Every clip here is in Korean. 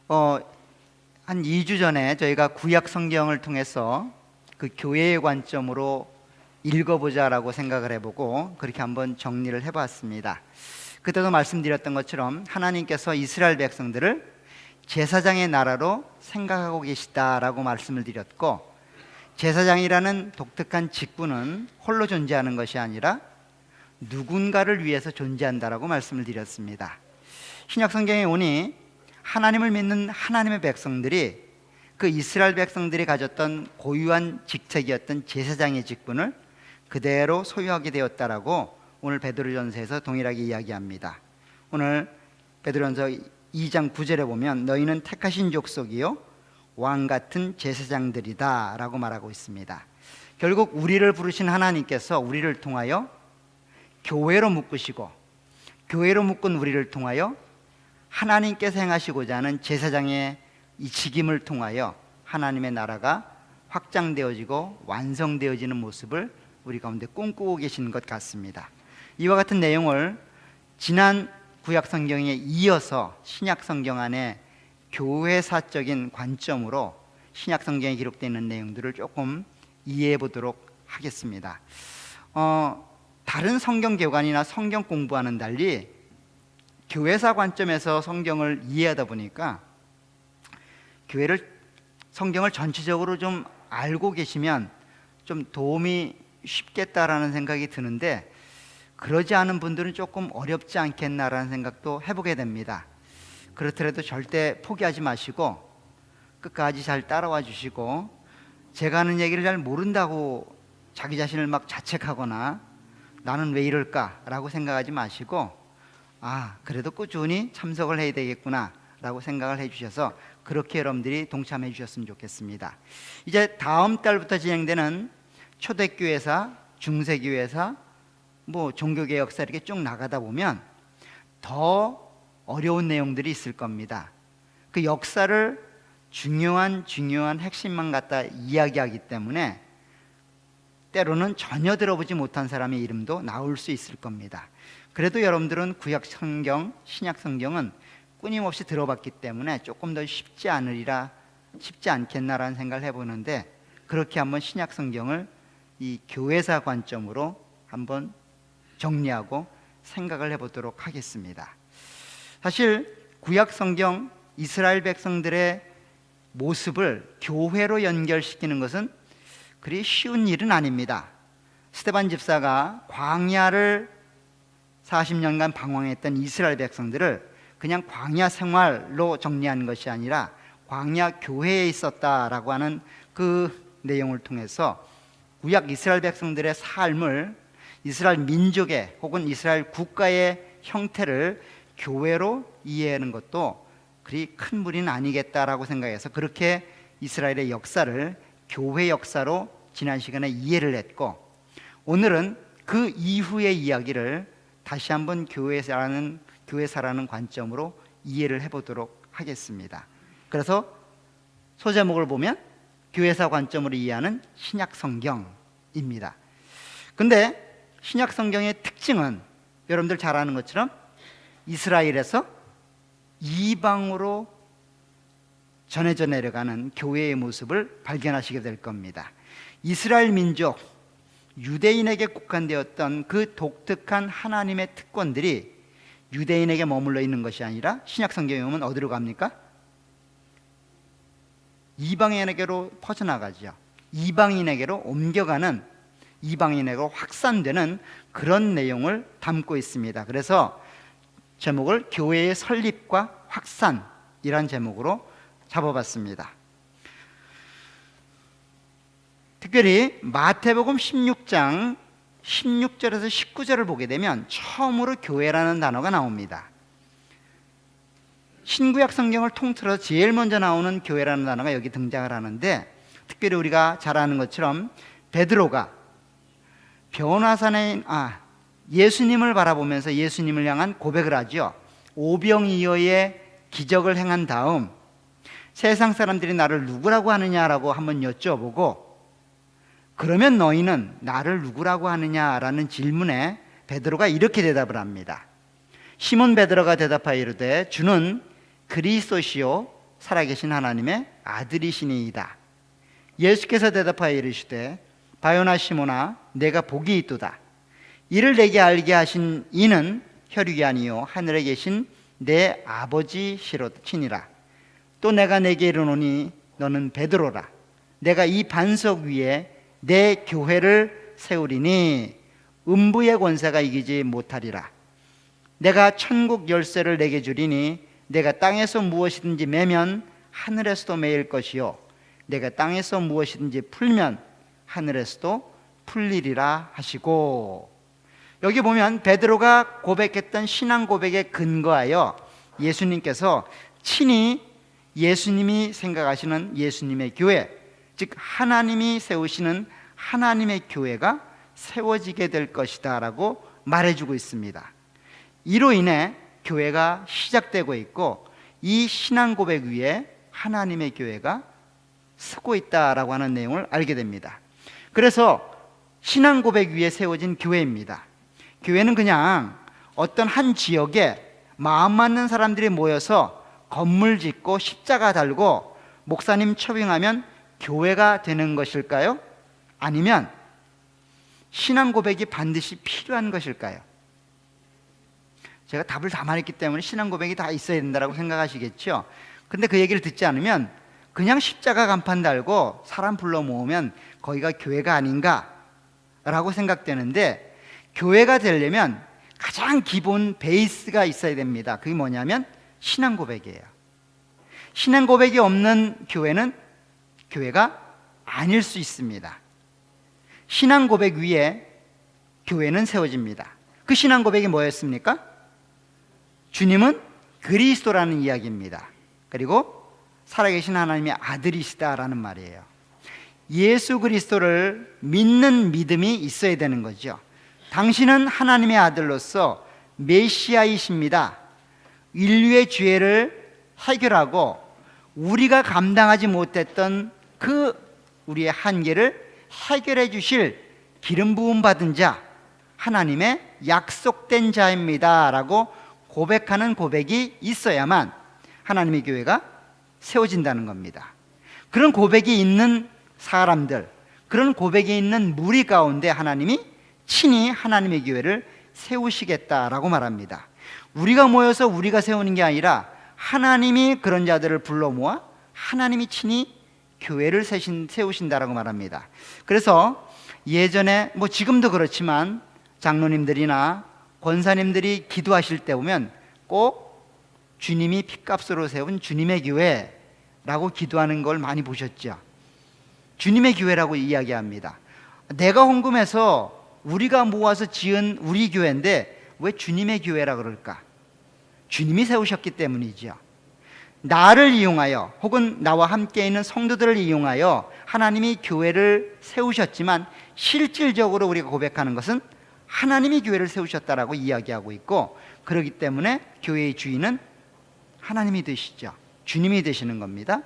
한 2주 전에 저희가 구약 성경을 통해서 그 교회의 관점으로 읽어보자라고 생각을 해보고 그렇게 한번 정리를 해봤습니다. 그때도 말씀드렸던 것처럼 하나님께서 이스라엘 백성들을 제사장의 나라로 생각하고 계시다라고 말씀을 드렸고, 제사장이라는 독특한 직분은 홀로 존재하는 것이 아니라 누군가를 위해서 존재한다라고 말씀을 드렸습니다. 신약 성경에 오니 하나님을 믿는 하나님의 백성들이 그 이스라엘 백성들이 가졌던 고유한 직책이었던 제사장의 직분을 그대로 소유하게 되었다라고 오늘 베드로전서에서 동일하게 이야기합니다. 오늘 베드로전서 2장 9절에 보면 너희는 택하신 족속이요 왕 같은 제사장들이다 라고 말하고 있습니다. 결국 우리를 부르신 하나님께서 우리를 통하여 교회로 묶으시고, 교회로 묶은 우리를 통하여 하나님께서 행하시고자 하는 제사장의 이 직임을 통하여 하나님의 나라가 확장되어지고 완성되어지는 모습을 우리 가운데 꿈꾸고 계시는 것 같습니다. 이와 같은 내용을 지난 구약 성경에 이어서 신약 성경 안에 교회사적인 관점으로 신약 성경에 기록되어 있는 내용들을 조금 이해해 보도록 하겠습니다. 다른 성경 개관이나 성경 공부와는 달리 교회사 관점에서 성경을 이해하다 보니까 성경을 전체적으로 좀 알고 계시면 좀 도움이 쉽겠다라는 생각이 드는데, 그러지 않은 분들은 조금 어렵지 않겠나라는 생각도 해보게 됩니다. 그렇더라도 절대 포기하지 마시고 끝까지 잘 따라와 주시고, 제가 하는 얘기를 잘 모른다고 자기 자신을 막 자책하거나 나는 왜 이럴까 라고 생각하지 마시고, 그래도 꾸준히 참석을 해야 되겠구나 라고 생각을 해주셔서 그렇게 여러분들이 동참해 주셨으면 좋겠습니다. 이제 다음 달부터 진행되는 초대교회사, 중세교회사, 종교개혁사 이렇게 쭉 나가다 보면 더 어려운 내용들이 있을 겁니다. 그 역사를 중요한 핵심만 갖다 이야기하기 때문에 때로는 전혀 들어보지 못한 사람의 이름도 나올 수 있을 겁니다. 그래도 여러분들은 구약 성경, 신약 성경은 끊임없이 들어봤기 때문에 조금 더 쉽지 않겠나라는 생각을 해보는데, 그렇게 한번 신약 성경을 이 교회사 관점으로 한번 정리하고 생각을 해보도록 하겠습니다. 사실 구약 성경 이스라엘 백성들의 모습을 교회로 연결시키는 것은 그리 쉬운 일은 아닙니다. 스데반 집사가 광야를 40년간 방황했던 이스라엘 백성들을 그냥 광야 생활로 정리한 것이 아니라 광야 교회에 있었다라고 하는 그 내용을 통해서 구약 이스라엘 백성들의 삶을, 이스라엘 민족의 혹은 이스라엘 국가의 형태를 교회로 이해하는 것도 그리 큰 무리는 아니겠다라고 생각해서 그렇게 이스라엘의 역사를 교회 역사로 지난 시간에 이해를 했고, 오늘은 그 이후의 이야기를 다시 한번 교회사라는 관점으로 이해를 해보도록 하겠습니다. 그래서 소제목을 보면 교회사 관점으로 이해하는 신약 성경입니다. 근데 신약 성경의 특징은 여러분들 잘 아는 것처럼 이스라엘에서 이방으로 전해져 내려가는 교회의 모습을 발견하시게 될 겁니다. 이스라엘 민족, 유대인에게 국한되었던 그 독특한 하나님의 특권들이 유대인에게 머물러 있는 것이 아니라 신약 성경에 오면 어디로 갑니까? 이방인에게로 퍼져나가죠. 이방인에게로 옮겨가는, 이방인에게로 확산되는 그런 내용을 담고 있습니다. 그래서 제목을 교회의 설립과 확산이란 제목으로 잡아봤습니다. 특별히 마태복음 16장 16절에서 19절을 보게 되면 처음으로 교회라는 단어가 나옵니다. 신구약 성경을 통틀어 제일 먼저 나오는 교회라는 단어가 여기 등장을 하는데, 특별히 우리가 잘 아는 것처럼 베드로가 변화산에 예수님을 바라보면서 예수님을 향한 고백을 하죠. 오병이어의 기적을 행한 다음 세상 사람들이 나를 누구라고 하느냐라고 한번 여쭤보고, 그러면 너희는 나를 누구라고 하느냐라는 질문에 베드로가 이렇게 대답을 합니다. 시몬 베드로가 대답하여 이르되 주는 그리스도시요 살아계신 하나님의 아들이시니이다. 예수께서 대답하여 이르시되 바요나 시몬아 내가 복이 있도다. 이를 내게 알게 하신 이는 혈육이 아니요 하늘에 계신 내 아버지시니라. 또 내가 내게 이르노니 너는 베드로라. 내가 이 반석 위에 내 교회를 세우리니 음부의 권세가 이기지 못하리라. 내가 천국 열쇠를 내게 주리니 내가 땅에서 무엇이든지 매면 하늘에서도 매일 것이요 내가 땅에서 무엇이든지 풀면 하늘에서도 풀리리라 하시고, 여기 보면 베드로가 고백했던 신앙 고백에 근거하여 예수님께서 친히 예수님이 생각하시는 예수님의 교회, 즉 하나님이 세우시는 하나님의 교회가 세워지게 될 것이다 라고 말해주고 있습니다. 이로 인해 교회가 시작되고 있고 이 신앙 고백 위에 하나님의 교회가 서고 있다라고 하는 내용을 알게 됩니다. 그래서 신앙 고백 위에 세워진 교회입니다. 교회는 그냥 어떤 한 지역에 마음 맞는 사람들이 모여서 건물 짓고 십자가 달고 목사님 초빙하면 교회가 되는 것일까요? 아니면 신앙 고백이 반드시 필요한 것일까요? 제가 답을 다 말했기 때문에 신앙 고백이 다 있어야 된다고 생각하시겠죠. 근데 그 얘기를 듣지 않으면 그냥 십자가 간판 달고 사람 불러 모으면 거기가 교회가 아닌가 라고 생각되는데, 교회가 되려면 가장 기본 베이스가 있어야 됩니다. 그게 뭐냐면 신앙 고백이에요. 신앙 고백이 없는 교회는 교회가 아닐 수 있습니다. 신앙 고백 위에 교회는 세워집니다. 그 신앙 고백이 뭐였습니까? 주님은 그리스도라는 이야기입니다. 그리고 살아계신 하나님의 아들이시다라는 말이에요. 예수 그리스도를 믿는 믿음이 있어야 되는 거죠. 당신은 하나님의 아들로서 메시아이십니다. 인류의 죄를 해결하고 우리가 감당하지 못했던 그 우리의 한계를 해결해 주실 기름 부음 받은 자, 하나님의 약속된 자입니다 라고 고백하는 고백이 있어야만 하나님의 교회가 세워진다는 겁니다. 그런 고백이 있는 사람들, 그런 고백이 있는 무리 가운데 하나님이 친히 하나님의 교회를 세우시겠다라고 말합니다. 우리가 모여서 우리가 세우는 게 아니라 하나님이 그런 자들을 불러 모아 하나님이 친히 교회를 세우신다라고 말합니다. 그래서 예전에 지금도 그렇지만 장로님들이나 권사님들이 기도하실 때 보면 꼭 주님이 핏값으로 세운 주님의 교회라고 기도하는 걸 많이 보셨죠. 주님의 교회라고 이야기합니다. 내가 헌금해서 우리가 모아서 지은 우리 교회인데 왜 주님의 교회라 그럴까? 주님이 세우셨기 때문이죠. 나를 이용하여 혹은 나와 함께 있는 성도들을 이용하여 하나님이 교회를 세우셨지만 실질적으로 우리가 고백하는 것은 하나님이 교회를 세우셨다라고 이야기하고 있고, 그렇기 때문에 교회의 주인은 하나님이 되시죠. 주님이 되시는 겁니다.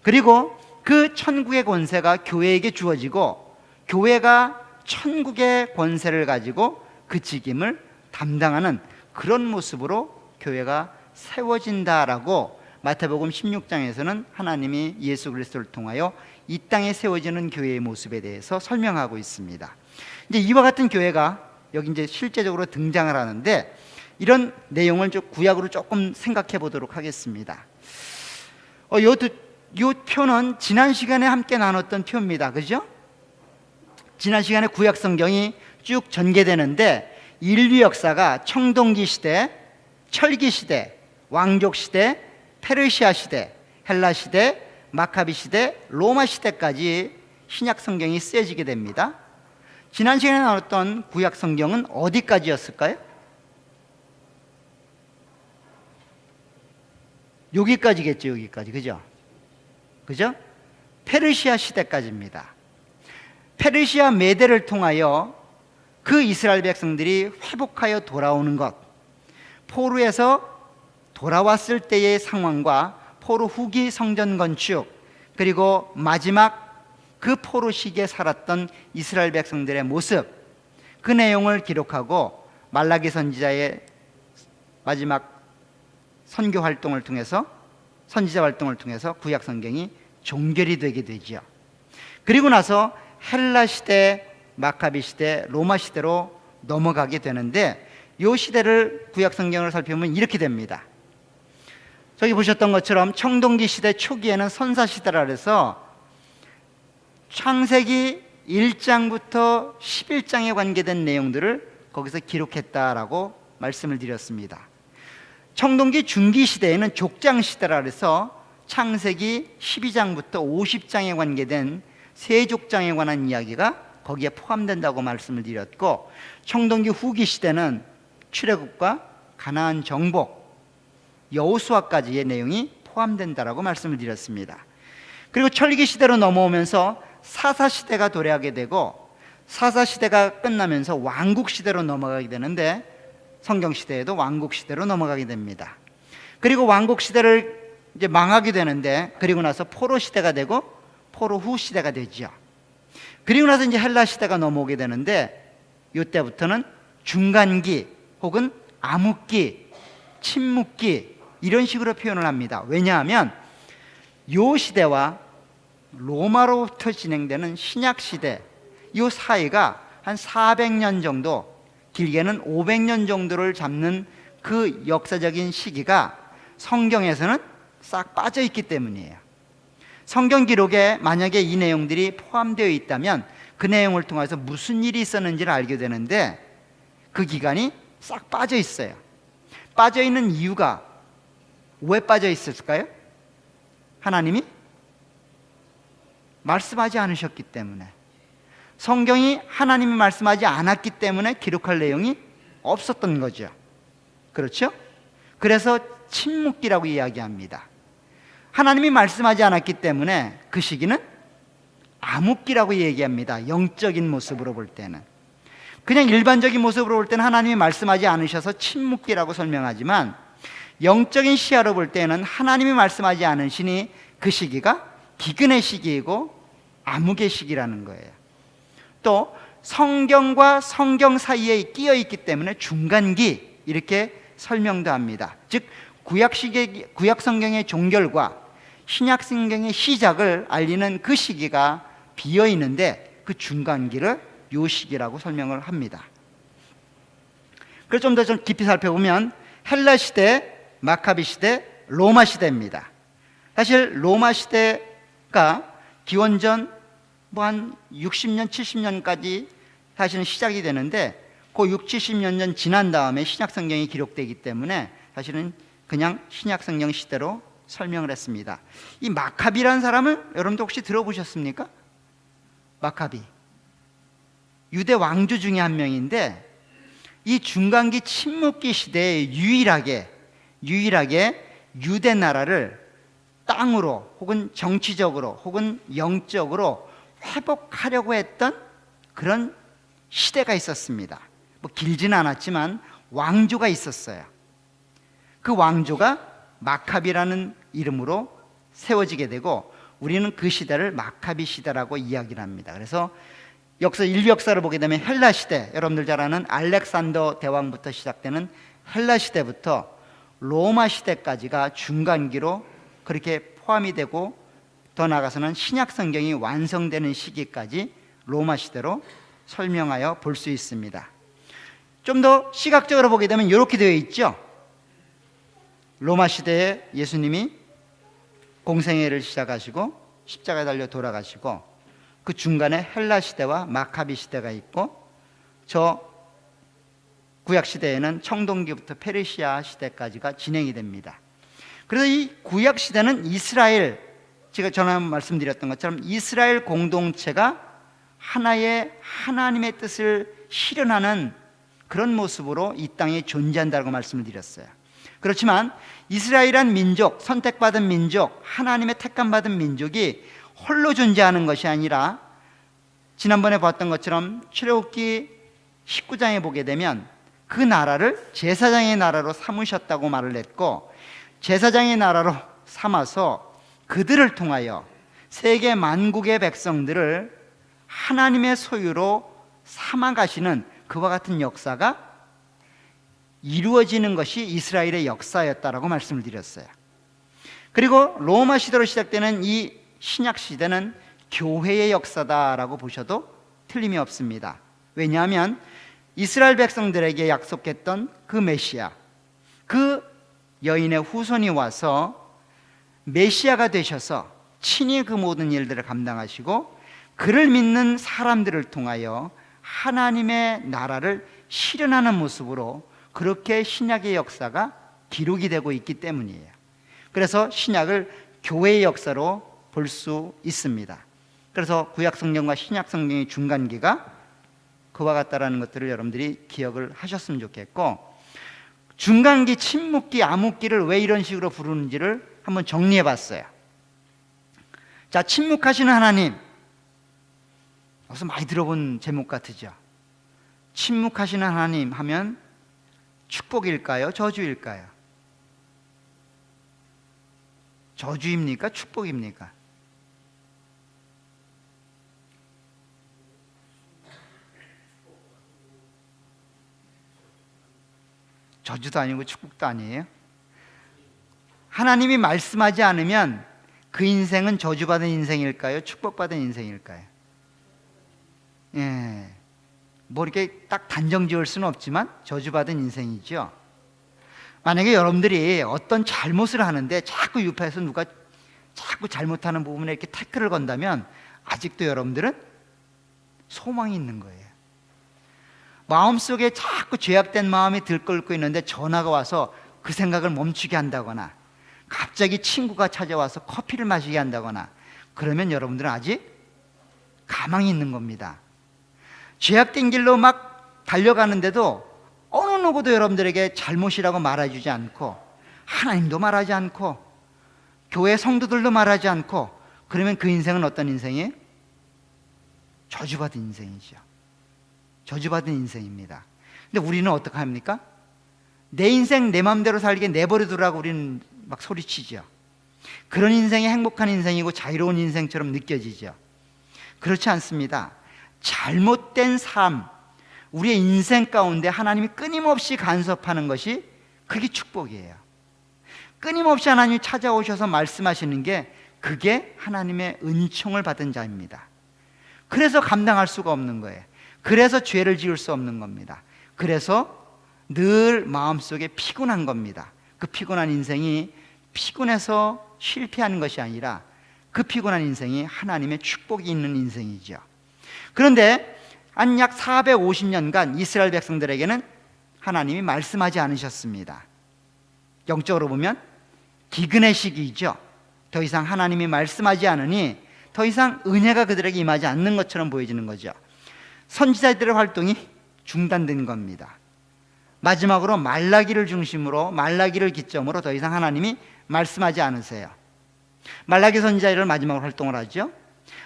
그리고 그 천국의 권세가 교회에게 주어지고 교회가 천국의 권세를 가지고 그 직임을 담당하는 그런 모습으로 교회가 세워진다라고 마태복음 16장에서는 하나님이 예수 그리스도를 통하여 이 땅에 세워지는 교회의 모습에 대해서 설명하고 있습니다. 이제 이와 같은 교회가 여기 이제 실제적으로 등장을 하는데, 이런 내용을 좀 구약으로 조금 생각해 보도록 하겠습니다. 이 표는 지난 시간에 함께 나눴던 표입니다. 그죠? 지난 시간에 구약 성경이 쭉 전개되는데 인류 역사가 청동기 시대, 철기 시대, 왕족 시대, 페르시아 시대, 헬라 시대, 마카비 시대, 로마 시대까지 신약 성경이 쓰여지게 됩니다. 지난 시간에 나눴던 구약 성경은 어디까지였을까요? 여기까지겠죠. 여기까지. 그죠? 페르시아 시대까지입니다. 페르시아 메대를 통하여 그 이스라엘 백성들이 회복하여 돌아오는 것, 포로에서 돌아왔을 때의 상황과 포로 후기 성전 건축, 그리고 마지막 그 포로 시기에 살았던 이스라엘 백성들의 모습, 그 내용을 기록하고 말라기 선지자의 마지막 선교 활동을 통해서 선지자 활동을 통해서 구약 성경이 종결이 되게 되죠. 그리고 나서 헬라 시대, 마카비 시대, 로마 시대로 넘어가게 되는데, 이 시대를 구약 성경을 살펴보면 이렇게 됩니다. 저기 보셨던 것처럼 청동기 시대 초기에는 선사 시대라 해서 창세기 1장부터 11장에 관계된 내용들을 거기서 기록했다라고 말씀을 드렸습니다. 청동기 중기 시대에는 족장 시대라 해서 창세기 12장부터 50장에 관계된 세족장에 관한 이야기가 거기에 포함된다고 말씀을 드렸고, 청동기 후기 시대는 출애굽과 가나안 정복, 여호수아까지의 내용이 포함된다라고 말씀을 드렸습니다. 그리고 철기 시대로 넘어오면서 사사 시대가 도래하게 되고, 사사 시대가 끝나면서 왕국 시대로 넘어가게 되는데, 성경 시대에도 왕국 시대로 넘어가게 됩니다. 그리고 왕국 시대를 이제 망하게 되는데, 그리고 나서 포로 시대가 되고 포로 후 시대가 되죠. 그리고 나서 이제 헬라 시대가 넘어오게 되는데, 이때부터는 중간기 혹은 암흑기, 침묵기 이런 식으로 표현을 합니다. 왜냐하면 이 시대와 로마로부터 진행되는 신약 시대, 이 사이가 한 400년 정도, 길게는 500년 정도를 잡는 그 역사적인 시기가 성경에서는 싹 빠져 있기 때문이에요. 성경 기록에 만약에 이 내용들이 포함되어 있다면 그 내용을 통해서 무슨 일이 있었는지를 알게 되는데, 그 기간이 싹 빠져 있어요. 빠져 있는 이유가 왜 빠져 있었을까요? 하나님이 말씀하지 않으셨기 때문에, 성경이 하나님이 말씀하지 않았기 때문에 기록할 내용이 없었던 거죠. 그렇죠? 그래서 침묵기라고 이야기합니다. 하나님이 말씀하지 않았기 때문에 그 시기는 암흑기라고 얘기합니다. 영적인 모습으로 볼 때는. 그냥 일반적인 모습으로 볼 때는 하나님이 말씀하지 않으셔서 침묵기라고 설명하지만, 영적인 시야로 볼 때는 하나님이 말씀하지 않으시니 그 시기가 기근의 시기이고 암흑의 시기라는 거예요. 또 성경과 성경 사이에 끼어 있기 때문에 중간기 이렇게 설명도 합니다. 즉 구약 성경의 종결과 신약 성경의 시작을 알리는 그 시기가 비어 있는데, 그 중간기를 요 시기라고 설명을 합니다. 그래서 좀 더 깊이 살펴보면 헬라 시대, 마카비 시대, 로마 시대입니다. 사실 로마 시대가 기원전 한 60년, 70년까지 사실은 시작이 되는데, 그 60, 70년 전 지난 다음에 신약 성경이 기록되기 때문에 사실은 그냥 신약 성경 시대로 설명을 했습니다. 이 마카비라는 사람을 여러분도 혹시 들어보셨습니까? 마카비, 유대 왕조 중에 한 명인데, 이 중간기 침묵기 시대에 유일하게 유대 나라를 땅으로 혹은 정치적으로 혹은 영적으로 회복하려고 했던 그런 시대가 있었습니다. 뭐 길지는 않았지만 왕조가 있었어요. 그 왕조가 마카비라는 이름으로 세워지게 되고, 우리는 그 시대를 마카비 시대라고 이야기를 합니다. 그래서 인류 역사를 보게 되면 헬라 시대, 여러분들 잘 아는 알렉산더 대왕부터 시작되는 헬라 시대부터 로마 시대까지가 중간기로 그렇게 포함이 되고, 더 나아가서는 신약 성경이 완성되는 시기까지 로마 시대로 설명하여 볼 수 있습니다. 좀 더 시각적으로 보게 되면 이렇게 되어 있죠. 로마 시대에 예수님이 공생애를 시작하시고 십자가에 달려 돌아가시고, 그 중간에 헬라 시대와 마카비 시대가 있고, 저 구약 시대에는 청동기부터 페르시아 시대까지가 진행이 됩니다. 그래서 이 구약 시대는 이스라엘, 제가 전에 말씀드렸던 것처럼 이스라엘 공동체가 하나의 하나님의 뜻을 실현하는 그런 모습으로 이 땅에 존재한다고 말씀을 드렸어요. 그렇지만 이스라엘이란 민족, 선택받은 민족, 하나님의 택함받은 민족이 홀로 존재하는 것이 아니라, 지난번에 봤던 것처럼 출애굽기 19장에 보게 되면 그 나라를 제사장의 나라로 삼으셨다고 말을 했고, 제사장의 나라로 삼아서 그들을 통하여 세계 만국의 백성들을 하나님의 소유로 삼아가시는 그와 같은 역사가 이루어지는 것이 이스라엘의 역사였다라고 말씀을 드렸어요. 그리고 로마 시대로 시작되는 이 신약 시대는 교회의 역사다라고 보셔도 틀림이 없습니다. 왜냐하면 이스라엘 백성들에게 약속했던 그 메시아, 그 여인의 후손이 와서 메시아가 되셔서 친히 그 모든 일들을 감당하시고 그를 믿는 사람들을 통하여 하나님의 나라를 실현하는 모습으로 그렇게 신약의 역사가 기록이 되고 있기 때문이에요. 그래서 신약을 교회의 역사로 볼 수 있습니다. 그래서 구약 성경과 신약 성경의 중간기가 그와 같다라는 것들을 여러분들이 기억을 하셨으면 좋겠고, 중간기, 침묵기, 암묵기를 왜 이런 식으로 부르는지를 한번 정리해 봤어요. 자, 침묵하시는 하나님, 어디서 많이 들어본 제목 같으죠? 침묵하시는 하나님 하면 축복일까요? 저주일까요? 저주입니까? 축복입니까? 저주도 아니고 축복도 아니에요. 하나님이 말씀하지 않으면 그 인생은 저주받은 인생일까요? 축복받은 인생일까요? 예, 뭐 이렇게 딱 단정 지을 수는 없지만 저주받은 인생이죠. 만약에 여러분들이 어떤 잘못을 하는데 자꾸 유파에서 누가 자꾸 잘못하는 부분에 이렇게 태클을 건다면 아직도 여러분들은 소망이 있는 거예요. 마음속에 자꾸 죄악된 마음이 들끓고 있는데 전화가 와서 그 생각을 멈추게 한다거나, 갑자기 친구가 찾아와서 커피를 마시게 한다거나, 그러면 여러분들은 아직 가망이 있는 겁니다. 죄악된 길로 막 달려가는데도 어느 누구도 여러분들에게 잘못이라고 말해주지 않고, 하나님도 말하지 않고, 교회 성도들도 말하지 않고, 그러면 그 인생은 어떤 인생이에요? 저주받은 인생이죠. 저주받은 인생입니다. 근데 우리는 어떻게 합니까? 내 인생 내 마음대로 살게 내버려두라고 우리는 막 소리치죠. 그런 인생이 행복한 인생이고 자유로운 인생처럼 느껴지죠. 그렇지 않습니다. 잘못된 삶, 우리의 인생 가운데 하나님이 끊임없이 간섭하는 것이 그게 축복이에요. 끊임없이 하나님이 찾아오셔서 말씀하시는 게 그게 하나님의 은총을 받은 자입니다. 그래서 감당할 수가 없는 거예요. 그래서 죄를 지을 수 없는 겁니다. 그래서 늘 마음속에 피곤한 겁니다. 그 피곤한 인생이 피곤해서 실패하는 것이 아니라 그 피곤한 인생이 하나님의 축복이 있는 인생이죠. 그런데 한 약 450년간 이스라엘 백성들에게는 하나님이 말씀하지 않으셨습니다. 영적으로 보면 기근의 시기이죠. 더 이상 하나님이 말씀하지 않으니 더 이상 은혜가 그들에게 임하지 않는 것처럼 보여지는 거죠. 선지자들의 활동이 중단된 겁니다. 마지막으로 말라기를 중심으로, 말라기를 기점으로 더 이상 하나님이 말씀하지 않으세요. 말라기 선지자를 마지막으로 활동을 하죠.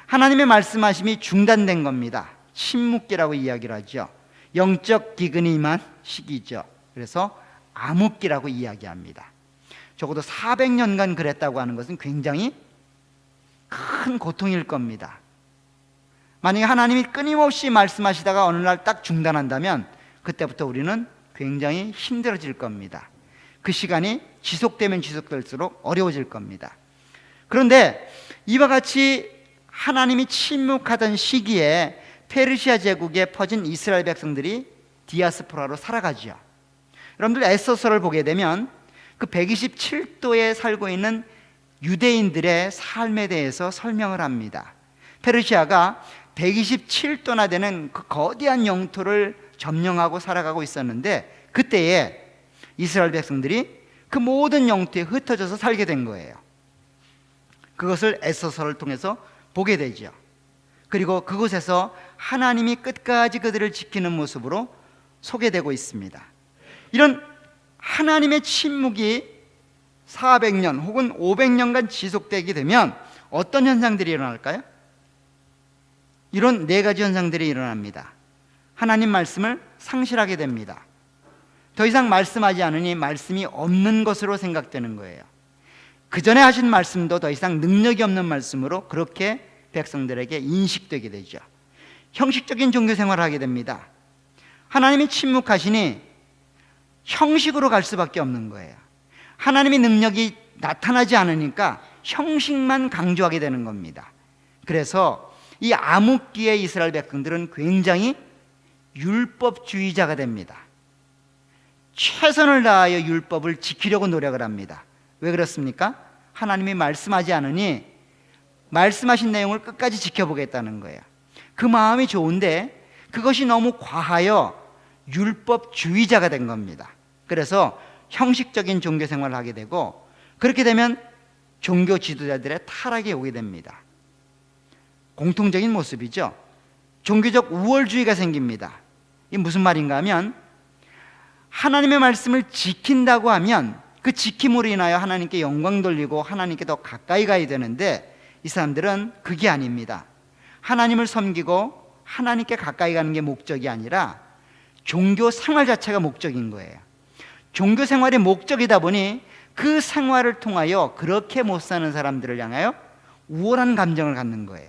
하나님의 말씀하심이 중단된 겁니다. 침묵기라고 이야기를 하죠. 영적 기근이 임한 시기죠. 그래서 암흑기라고 이야기합니다. 적어도 400년간 그랬다고 하는 것은 굉장히 큰 고통일 겁니다. 만약에 하나님이 끊임없이 말씀하시다가 어느 날 딱 중단한다면 그때부터 우리는 굉장히 힘들어질 겁니다. 그 시간이 지속되면 지속될수록 어려워질 겁니다. 그런데 이와 같이 하나님이 침묵하던 시기에 페르시아 제국에 퍼진 이스라엘 백성들이 디아스포라로 살아가죠. 여러분들 에스더서를 보게 되면 그 127도에 살고 있는 유대인들의 삶에 대해서 설명을 합니다. 페르시아가 127도나 되는 그 거대한 영토를 점령하고 살아가고 있었는데 그때에 이스라엘 백성들이 그 모든 영토에 흩어져서 살게 된 거예요. 그것을 에스더서를 통해서 보게 되죠. 그리고 그곳에서 하나님이 끝까지 그들을 지키는 모습으로 소개되고 있습니다. 이런 하나님의 침묵이 400년 혹은 500년간 지속되게 되면 어떤 현상들이 일어날까요? 이런 네 가지 현상들이 일어납니다. 하나님 말씀을 상실하게 됩니다. 더 이상 말씀하지 않으니 말씀이 없는 것으로 생각되는 거예요. 그 전에 하신 말씀도 더 이상 능력이 없는 말씀으로 그렇게 백성들에게 인식되게 되죠. 형식적인 종교 생활을 하게 됩니다. 하나님이 침묵하시니 형식으로 갈 수밖에 없는 거예요. 하나님의 능력이 나타나지 않으니까 형식만 강조하게 되는 겁니다. 그래서 이 암흑기의 이스라엘 백성들은 굉장히 율법주의자가 됩니다. 최선을 다하여 율법을 지키려고 노력을 합니다. 왜 그렇습니까? 하나님이 말씀하지 않으니 말씀하신 내용을 끝까지 지켜보겠다는 거예요. 그 마음이 좋은데 그것이 너무 과하여 율법주의자가 된 겁니다. 그래서 형식적인 종교 생활을 하게 되고, 그렇게 되면 종교 지도자들의 타락이 오게 됩니다. 공통적인 모습이죠. 종교적 우월주의가 생깁니다. 이게 무슨 말인가 하면, 하나님의 말씀을 지킨다고 하면 그 지킴으로 인하여 하나님께 영광 돌리고 하나님께 더 가까이 가야 되는데, 이 사람들은 그게 아닙니다. 하나님을 섬기고 하나님께 가까이 가는 게 목적이 아니라 종교 생활 자체가 목적인 거예요. 종교 생활이 목적이다 보니 그 생활을 통하여 그렇게 못 사는 사람들을 향하여 우월한 감정을 갖는 거예요.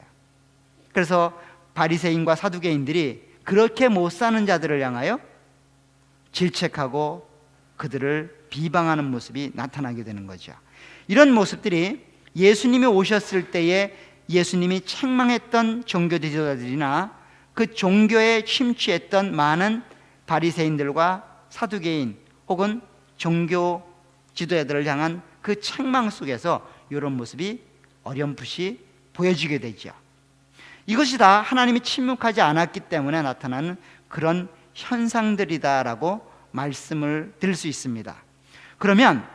그래서 바리새인과 사두개인들이 그렇게 못 사는 자들을 향하여 질책하고 그들을 비방하는 모습이 나타나게 되는 거죠. 이런 모습들이 예수님이 오셨을 때에 예수님이 책망했던 종교 지도자들이나 그 종교에 심취했던 많은 바리새인들과 사두개인 혹은 종교 지도자들을 향한 그 책망 속에서 이런 모습이 어렴풋이 보여지게 되죠. 이것이 다 하나님이 침묵하지 않았기 때문에 나타나는 그런 현상들이다라고 말씀을 드릴 수 있습니다. 그러면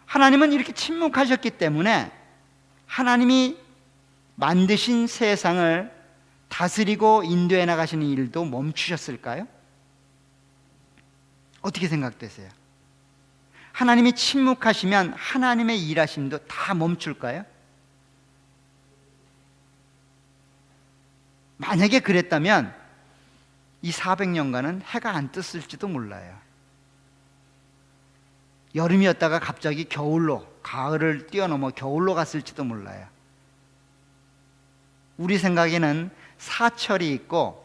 하나님은 이렇게 침묵하셨기 때문에 하나님이 만드신 세상을 다스리고 인도해 나가시는 일도 멈추셨을까요? 어떻게 생각되세요? 하나님이 침묵하시면 하나님의 일하심도 다 멈출까요? 만약에 그랬다면 이 400년간은 해가 안 떴을지도 몰라요. 여름이었다가 갑자기 겨울로, 가을을 뛰어넘어 겨울로 갔을지도 몰라요. 우리 생각에는 사철이 있고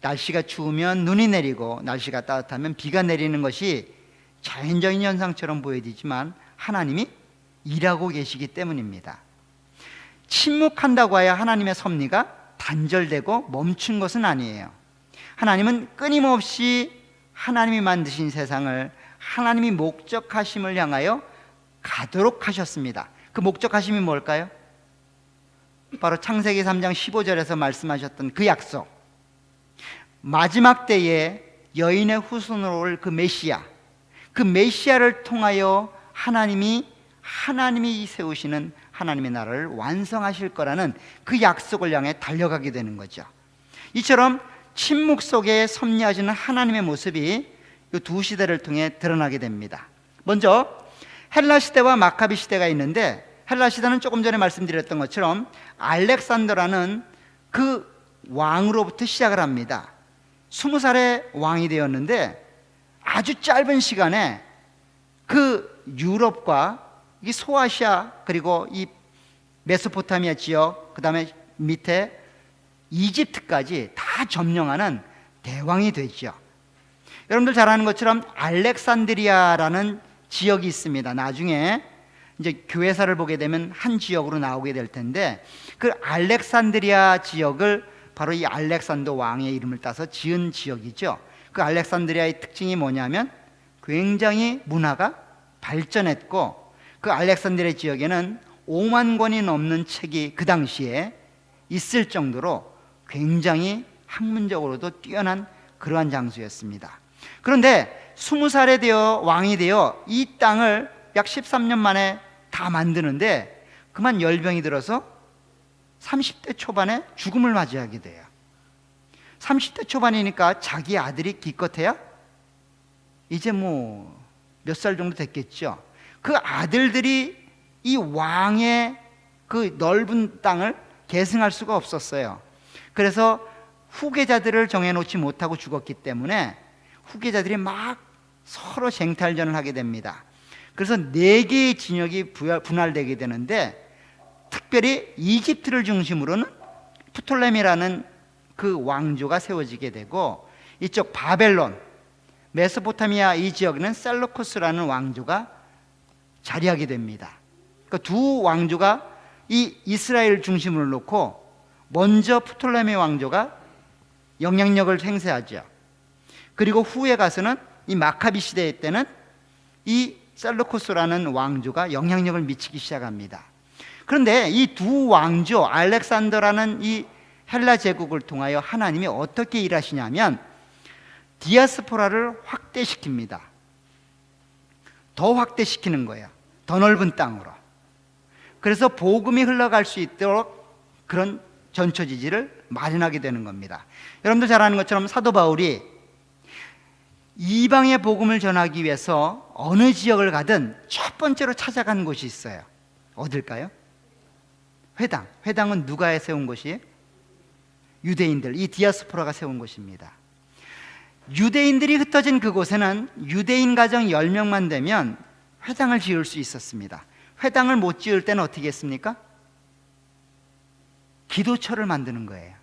날씨가 추우면 눈이 내리고 날씨가 따뜻하면 비가 내리는 것이 자연적인 현상처럼 보여지지만 하나님이 일하고 계시기 때문입니다. 침묵한다고 하여 하나님의 섭리가 단절되고 멈춘 것은 아니에요. 하나님은 끊임없이 하나님이 만드신 세상을 하나님이 목적하심을 향하여 가도록 하셨습니다. 그 목적하심이 뭘까요? 바로 창세기 3장 15절에서 말씀하셨던 그 약속, 마지막 때에 여인의 후손으로 올 그 메시아, 그 메시아를 통하여 하나님이 세우시는 하나님의 나라를 완성하실 거라는 그 약속을 향해 달려가게 되는 거죠. 이처럼 침묵 속에 섭리하시는 하나님의 모습이 이 두 시대를 통해 드러나게 됩니다. 먼저 헬라 시대와 마카비 시대가 있는데, 헬라 시대는 조금 전에 말씀드렸던 것처럼 알렉산더라는 그 왕으로부터 시작을 합니다. 20살의 왕이 되었는데 아주 짧은 시간에 그 유럽과 이 소아시아 그리고 이 메소포타미아 지역, 그 다음에 밑에 이집트까지 다 점령하는 대왕이 되죠. 여러분들 잘 아는 것처럼 알렉산드리아라는 지역이 있습니다. 나중에 이제 교회사를 보게 되면 한 지역으로 나오게 될 텐데, 그 알렉산드리아 지역을 바로 이 알렉산더 왕의 이름을 따서 지은 지역이죠. 그 알렉산드리아의 특징이 뭐냐면 굉장히 문화가 발전했고, 그 알렉산드리아 지역에는 5만 권이 넘는 책이 그 당시에 있을 정도로 굉장히 학문적으로도 뛰어난 그러한 장소였습니다. 그런데 20살에 되어 왕이 되어 이 땅을 약 13년 만에 다 만드는데 그만 열병이 들어서 30대 초반에 죽음을 맞이하게 돼요. 30대 초반이니까 자기 아들이 기껏해야 이제 뭐 몇 살 정도 됐겠죠. 그 아들들이 이 왕의 그 넓은 땅을 계승할 수가 없었어요. 그래서 후계자들을 정해놓지 못하고 죽었기 때문에 후계자들이 막 서로 쟁탈전을 하게 됩니다. 그래서 4개의 진영이 분할되게 되는데, 특별히 이집트를 중심으로는 프톨레미라는 그 왕조가 세워지게 되고, 이쪽 바벨론, 메소포타미아 이 지역에는 셀루쿠스라는 왕조가 자리하게 됩니다. 그러니까 두 왕조가 이 이스라엘 중심을 놓고 먼저 프톨레미 왕조가 영향력을 행사하죠. 그리고 후에 가서는 이 마카비 시대 때는 이 셀루쿠스라는 왕조가 영향력을 미치기 시작합니다. 그런데 이 두 왕조, 알렉산더라는 이 헬라 제국을 통하여 하나님이 어떻게 일하시냐면 디아스포라를 확대시킵니다. 더 확대시키는 거예요. 더 넓은 땅으로. 그래서 복음이 흘러갈 수 있도록 그런 전초지지를 마련하게 되는 겁니다. 여러분들 잘 아는 것처럼 사도 바울이 이방의 복음을 전하기 위해서 어느 지역을 가든 첫 번째로 찾아간 곳이 있어요. 어딜까요? 회당. 회당은 누가 세운 곳이에요? 유대인들, 이 디아스포라가 세운 곳입니다. 유대인들이 흩어진 그곳에는 유대인 가정 10명만 되면 회당을 지을 수 있었습니다. 회당을 못 지을 때는 어떻게 했습니까? 기도처를 만드는 거예요.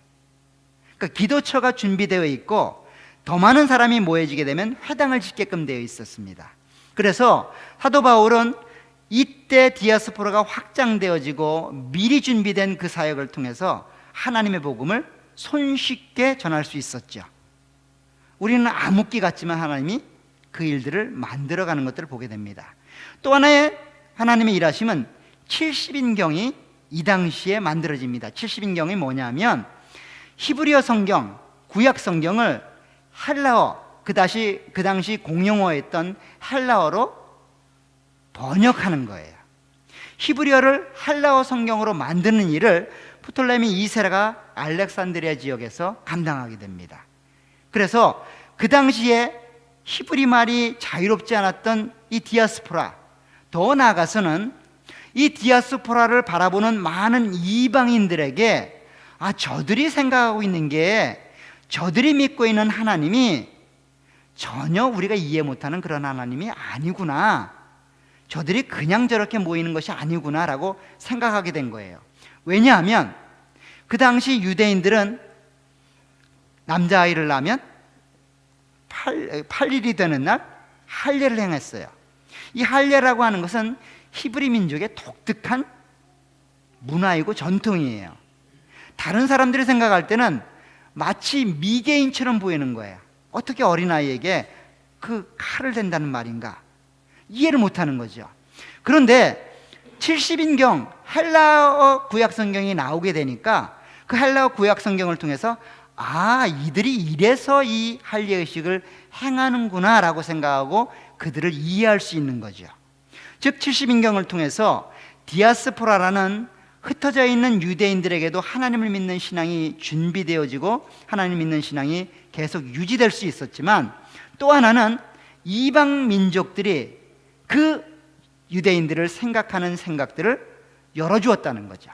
그러니까 기도처가 준비되어 있고 더 많은 사람이 모여지게 되면 회당을 짓게끔 되어 있었습니다. 그래서 사도 바울은 이때 디아스포라가 확장되어지고 미리 준비된 그 사역을 통해서 하나님의 복음을 손쉽게 전할 수 있었죠. 우리는 암흑기 같지만 하나님이 그 일들을 만들어가는 것들을 보게 됩니다. 또 하나의 하나님의 일하심은 70인경이 이 당시에 만들어집니다. 70인경이 뭐냐면 히브리어 성경, 구약 성경을 헬라어, 그 당시 공용어였던 헬라어로 번역하는 거예요. 히브리어를 헬라어 성경으로 만드는 일을 프톨레미 2세가 알렉산드리아 지역에서 감당하게 됩니다. 그래서 그 당시에 히브리 말이 자유롭지 않았던 이 디아스포라, 더 나아가서는 이 디아스포라를 바라보는 많은 이방인들에게 저들이 생각하고 있는 게, 저들이 믿고 있는 하나님이 전혀 우리가 이해 못하는 그런 하나님이 아니구나, 저들이 그냥 저렇게 모이는 것이 아니구나 라고 생각하게 된 거예요. 왜냐하면 그 당시 유대인들은 남자아이를 낳으면 8일이 되는 날 할례를 행했어요. 이 할례라고 하는 것은 히브리 민족의 독특한 문화이고 전통이에요. 다른 사람들이 생각할 때는 마치 미개인처럼 보이는 거예요. 어떻게 어린아이에게 그 칼을 댄다는 말인가, 이해를 못하는 거죠. 그런데 70인경 헬라어 구약성경이 나오게 되니까 그 헬라어 구약성경을 통해서 이들이 이래서 이 할례의식을 행하는구나 라고 생각하고 그들을 이해할 수 있는 거죠. 즉 70인경을 통해서 디아스포라라는 흩어져 있는 유대인들에게도 하나님을 믿는 신앙이 준비되어지고 하나님 믿는 신앙이 계속 유지될 수 있었지만, 또 하나는 이방 민족들이 그 유대인들을 생각하는 생각들을 열어주었다는 거죠.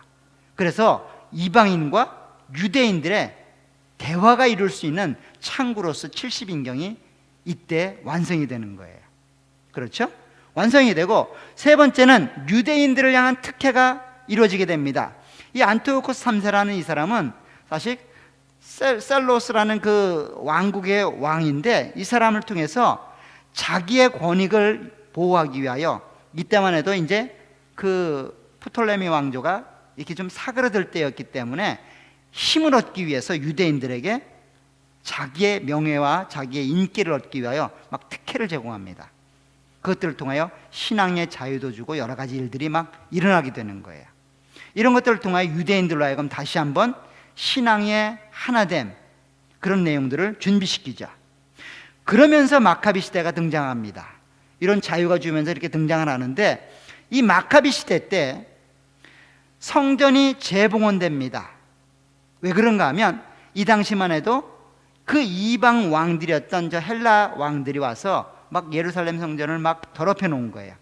그래서 이방인과 유대인들의 대화가 이룰 수 있는 창구로서 70인경이 이때 완성이 되는 거예요. 그렇죠? 완성이 되고, 세 번째는 유대인들을 향한 특혜가 이루어지게 됩니다. 이 안티오코스 3세라는 이 사람은 사실 셀로스라는 그 왕국의 왕인데, 이 사람을 통해서 자기의 권익을 보호하기 위하여, 이때만 해도 이제 그 프톨레미 왕조가 이렇게 좀 사그러들 때였기 때문에 힘을 얻기 위해서 유대인들에게 자기의 명예와 자기의 인기를 얻기 위하여 막 특혜를 제공합니다. 그것들을 통하여 신앙의 자유도 주고 여러 가지 일들이 막 일어나게 되는 거예요. 이런 것들을 통하여 유대인들로 하여금 다시 한번 신앙의 하나됨, 그런 내용들을 준비시키죠. 그러면서 마카비 시대가 등장합니다. 이런 자유가 주면서 이렇게 등장을 하는데, 이 마카비 시대 때 성전이 재봉헌됩니다. 왜 그런가 하면 이 당시만 해도 그 이방 왕들이었던 저 헬라 왕들이 와서 막 예루살렘 성전을 막 더럽혀 놓은 거예요.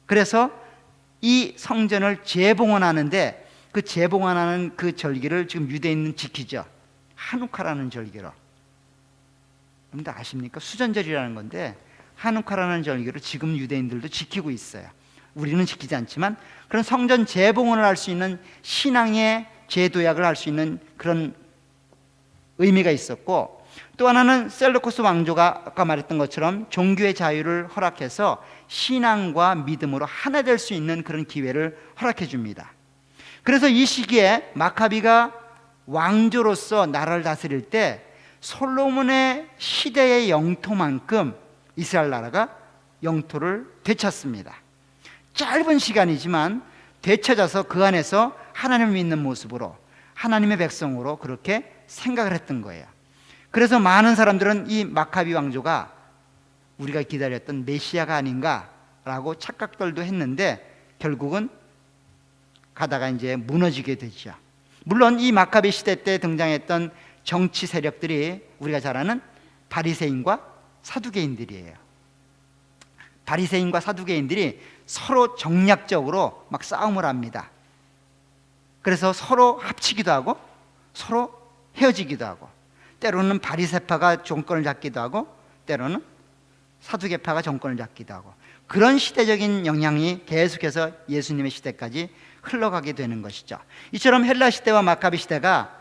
그래서 이 성전을 재봉헌하는데, 그 재봉헌하는 그 절기를 지금 유대인은 지키죠. 하누카라는 절기로. 여러분들 아십니까? 수전절이라는 건데 하누카라는 절기를 지금 유대인들도 지키고 있어요. 우리는 지키지 않지만 그런 성전 재봉헌을 할 수 있는 신앙의 재도약을 할 수 있는 그런 의미가 있었고, 또 하나는 셀루코스 왕조가 아까 말했던 것처럼 종교의 자유를 허락해서 신앙과 믿음으로 하나 될 수 있는 그런 기회를 허락해 줍니다. 그래서 이 시기에 마카비가 왕조로서 나라를 다스릴 때 솔로몬의 시대의 영토만큼 이스라엘 나라가 영토를 되찾습니다. 짧은 시간이지만 되찾아서 그 안에서 하나님을 믿는 모습으로 하나님의 백성으로 그렇게 생각을 했던 거예요. 그래서 많은 사람들은 이 마카비 왕조가 우리가 기다렸던 메시아가 아닌가라고 착각들도 했는데 결국은 가다가 이제 무너지게 되죠. 물론 이 마카비 시대 때 등장했던 정치 세력들이 우리가 잘 아는 바리새인과 사두개인들이에요. 바리새인과 사두개인들이 서로 정략적으로 막 싸움을 합니다. 그래서 서로 합치기도 하고 서로 헤어지기도 하고, 때로는 바리새파가 정권을 잡기도 하고 때로는 사두개파가 정권을 잡기도 하고, 그런 시대적인 영향이 계속해서 예수님의 시대까지 흘러가게 되는 것이죠. 이처럼 헬라 시대와 마카비 시대가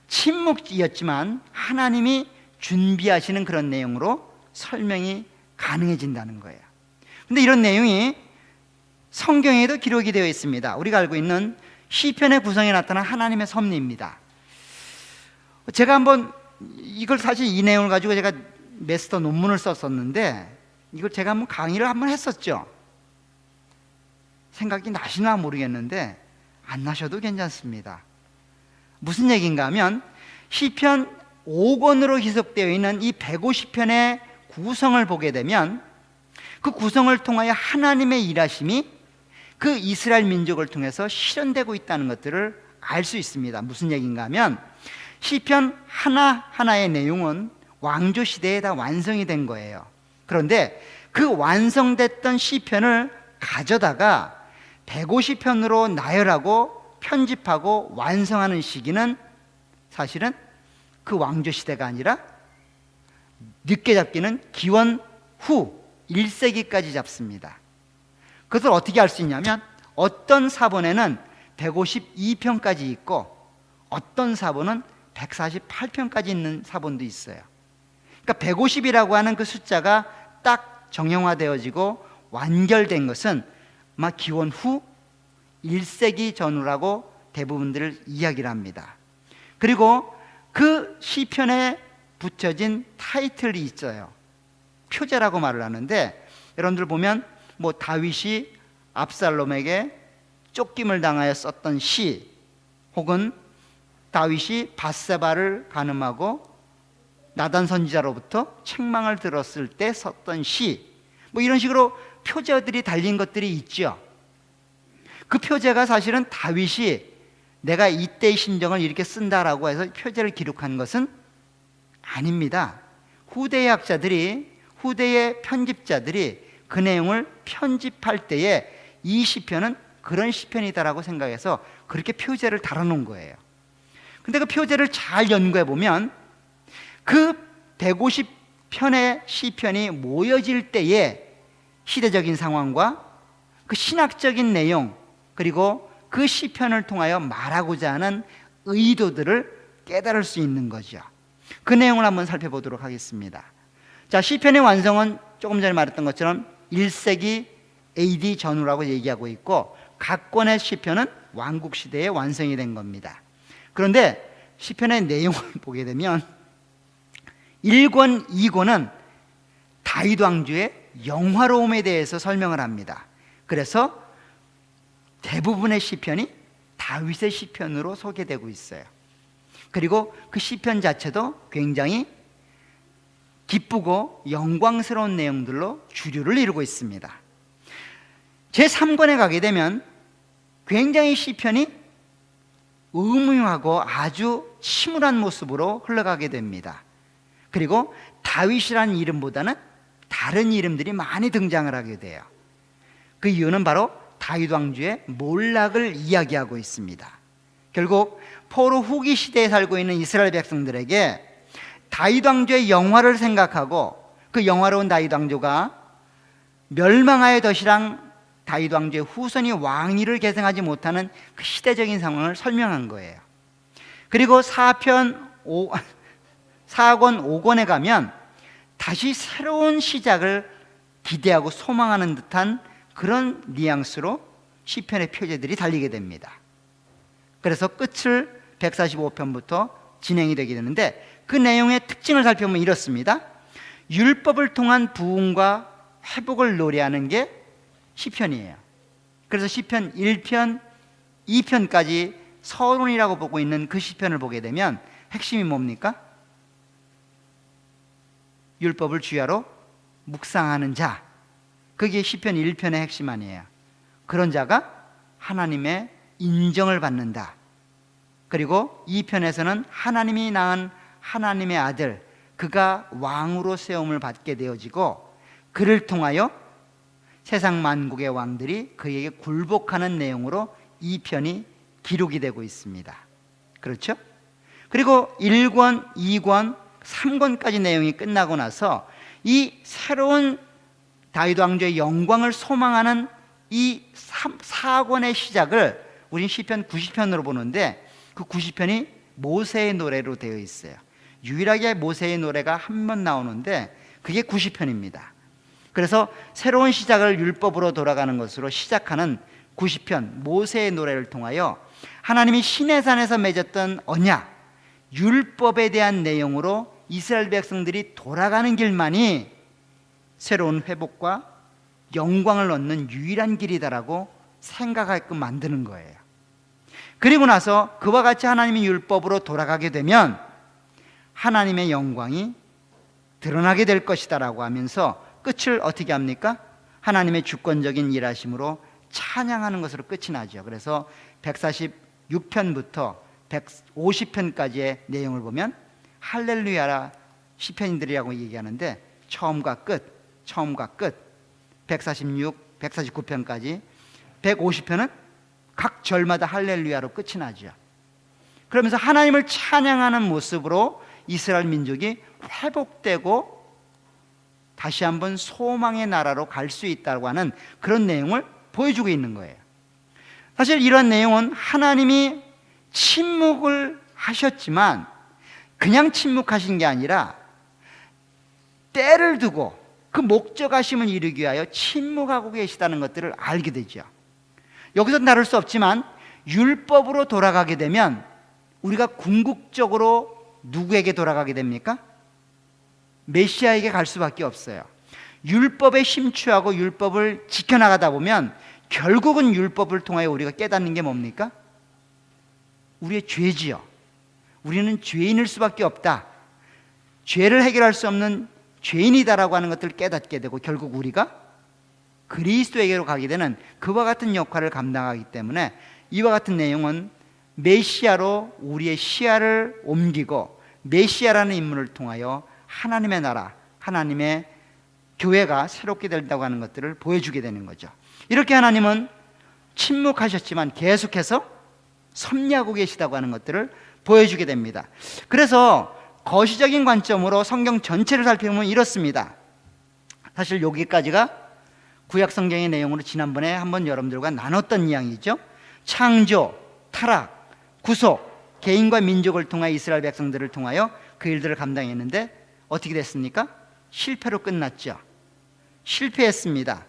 침묵이었지만 하나님이 준비하시는 그런 내용으로 설명이 가능해진다는 거예요. 근데 이런 내용이 성경에도 기록이 되어 있습니다. 우리가 알고 있는 시편의 구성에 나타난 하나님의 섭리입니다. 제가 한번 이걸 사실 이 내용을 가지고 제가 마스터 논문을 썼었는데 이걸 제가 한번 강의를 한번 했었죠. 생각이 나시나 모르겠는데 안 나셔도 괜찮습니다. 무슨 얘기인가 하면 시편 5권으로 기록되어 있는 이 150편의 구성을 보게 되면 그 구성을 통하여 하나님의 일하심이 그 이스라엘 민족을 통해서 실현되고 있다는 것들을 알 수 있습니다. 무슨 얘기인가 하면 시편 하나하나의 내용은 왕조 시대에 다 완성이 된 거예요. 그런데 그 완성됐던 시편을 가져다가 150편으로 나열하고 편집하고 완성하는 시기는 사실은 그 왕조 시대가 아니라 늦게 잡기는 기원 후 1세기까지 잡습니다. 그것을 어떻게 알 수 있냐면 어떤 사본에는 152편까지 있고 어떤 사본은 148편까지 있는 사본도 있어요. 그러니까 150이라고 하는 그 숫자가 딱 정형화되어지고 완결된 것은 아마 기원 후 1세기 전후라고 대부분들을 이야기를 합니다. 그리고 그 시편에 붙여진 타이틀이 있어요. 표제라고 말을 하는데, 여러분들 보면 뭐 다윗이 압살롬에게 쫓김을 당하여 썼던 시, 혹은 다윗이 밧세바를 간음하고 나단 선지자로부터 책망을 들었을 때 썼던 시, 뭐 이런 식으로 표제들이 달린 것들이 있죠. 그 표제가 사실은 다윗이 내가 이때의 심정을 이렇게 쓴다라고 해서 표제를 기록한 것은 아닙니다. 후대의 학자들이, 후대의 편집자들이 그 내용을 편집할 때에 이 시편은 그런 시편이다라고 생각해서 그렇게 표제를 달아놓은 거예요. 근데 그 표제를 잘 연구해 보면 그 150편의 시편이 모여질 때의 시대적인 상황과 그 신학적인 내용, 그리고 그 시편을 통하여 말하고자 하는 의도들을 깨달을 수 있는 거죠. 그 내용을 한번 살펴보도록 하겠습니다. 자, 시편의 완성은 조금 전에 말했던 것처럼 1세기 AD 전후라고 얘기하고 있고, 각 권의 시편은 왕국 시대에 완성이 된 겁니다. 그런데 시편의 내용을 보게 되면 1권, 2권은 다윗 왕조의 영화로움에 대해서 설명을 합니다. 그래서 대부분의 시편이 다윗의 시편으로 소개되고 있어요. 그리고 그 시편 자체도 굉장히 기쁘고 영광스러운 내용들로 주류를 이루고 있습니다. 제3권에 가게 되면 굉장히 시편이 음흉하고 아주 침울한 모습으로 흘러가게 됩니다. 그리고 다윗이라는 이름보다는 다른 이름들이 많이 등장을 하게 돼요. 그 이유는 바로 다윗 왕조의 몰락을 이야기하고 있습니다. 결국 포로 후기 시대에 살고 있는 이스라엘 백성들에게 다윗 왕조의 영화를 생각하고 그 영화로운 다윗 왕조가 멸망하여 더시랑 다윗 왕조의 후손이 왕위를 계승하지 못하는 그 시대적인 상황을 설명한 거예요. 그리고 4권 5권에 가면 다시 새로운 시작을 기대하고 소망하는 듯한 그런 뉘앙스로 시편의 표제들이 달리게 됩니다. 그래서 끝을 145편부터 진행이 되게 되는데, 그 내용의 특징을 살펴보면 이렇습니다. 율법을 통한 부흥과 회복을 노래하는 게 시편이에요. 그래서 시편 1편, 2편까지 서론이라고 보고 있는 그 시편을 보게 되면 핵심이 뭡니까? 율법을 주야로 묵상하는 자, 그게 시편 1편의 핵심 아니에요. 그런 자가 하나님의 인정을 받는다. 그리고 2편에서는 하나님이 낳은 하나님의 아들, 그가 왕으로 세움을 받게 되어지고, 그를 통하여 세상 만국의 왕들이 그에게 굴복하는 내용으로 2편이 기록이 되고 있습니다. 그렇죠? 그리고 1권, 2권, 3권까지 내용이 끝나고 나서 이 새로운 다윗 왕조의 영광을 소망하는 이 4권의 시작을 우린 시편 90편으로 보는데, 그 90편이 모세의 노래로 되어 있어요. 유일하게 모세의 노래가 한 번 나오는데 그게 90편입니다. 그래서 새로운 시작을 율법으로 돌아가는 것으로 시작하는 90편 모세의 노래를 통하여 하나님이 시내산에서 맺었던 언약, 율법에 대한 내용으로 이스라엘 백성들이 돌아가는 길만이 새로운 회복과 영광을 얻는 유일한 길이다라고 생각하게끔 만드는 거예요. 그리고 나서 그와 같이 하나님의 율법으로 돌아가게 되면 하나님의 영광이 드러나게 될 것이다라고 하면서 끝을 어떻게 합니까? 하나님의 주권적인 일하심으로 찬양하는 것으로 끝이 나죠. 그래서 146편부터 150편까지의 내용을 보면 할렐루야라 시편인들이라고 얘기하는데, 처음과 끝, 146, 149편까지 150편은 각 절마다 할렐루야로 끝이 나죠. 그러면서 하나님을 찬양하는 모습으로 이스라엘 민족이 회복되고 다시 한번 소망의 나라로 갈 수 있다고 하는 그런 내용을 보여주고 있는 거예요. 사실 이런 내용은 하나님이 침묵을 하셨지만 그냥 침묵하신 게 아니라 때를 두고 그 목적하심을 이루기 위하여 침묵하고 계시다는 것들을 알게 되죠. 여기서 다룰 수 없지만 율법으로 돌아가게 되면 우리가 궁극적으로 누구에게 돌아가게 됩니까? 메시아에게 갈 수밖에 없어요. 율법에 심취하고 율법을 지켜나가다 보면 결국은 율법을 통하여 우리가 깨닫는 게 뭡니까? 우리의 죄지요. 우리는 죄인일 수밖에 없다. 죄를 해결할 수 없는 죄인이다라고 하는 것들을 깨닫게 되고, 결국 우리가 그리스도에게로 가게 되는 그와 같은 역할을 감당하기 때문에 이와 같은 내용은 메시아로 우리의 시야를 옮기고 메시아라는 인물을 통하여 하나님의 나라, 하나님의 교회가 새롭게 된다고 하는 것들을 보여주게 되는 거죠. 이렇게 하나님은 침묵하셨지만 계속해서 섭리하고 계시다고 하는 것들을 보여주게 됩니다. 그래서 거시적인 관점으로 성경 전체를 살펴보면 이렇습니다. 사실 여기까지가 구약 성경의 내용으로 지난번에 한번 여러분들과 나눴던 이야기죠. 창조, 타락, 구속, 개인과 민족을 통하여 이스라엘 백성들을 통하여 그 일들을 감당했는데 어떻게 됐습니까? 실패로 끝났죠. 실패했습니다.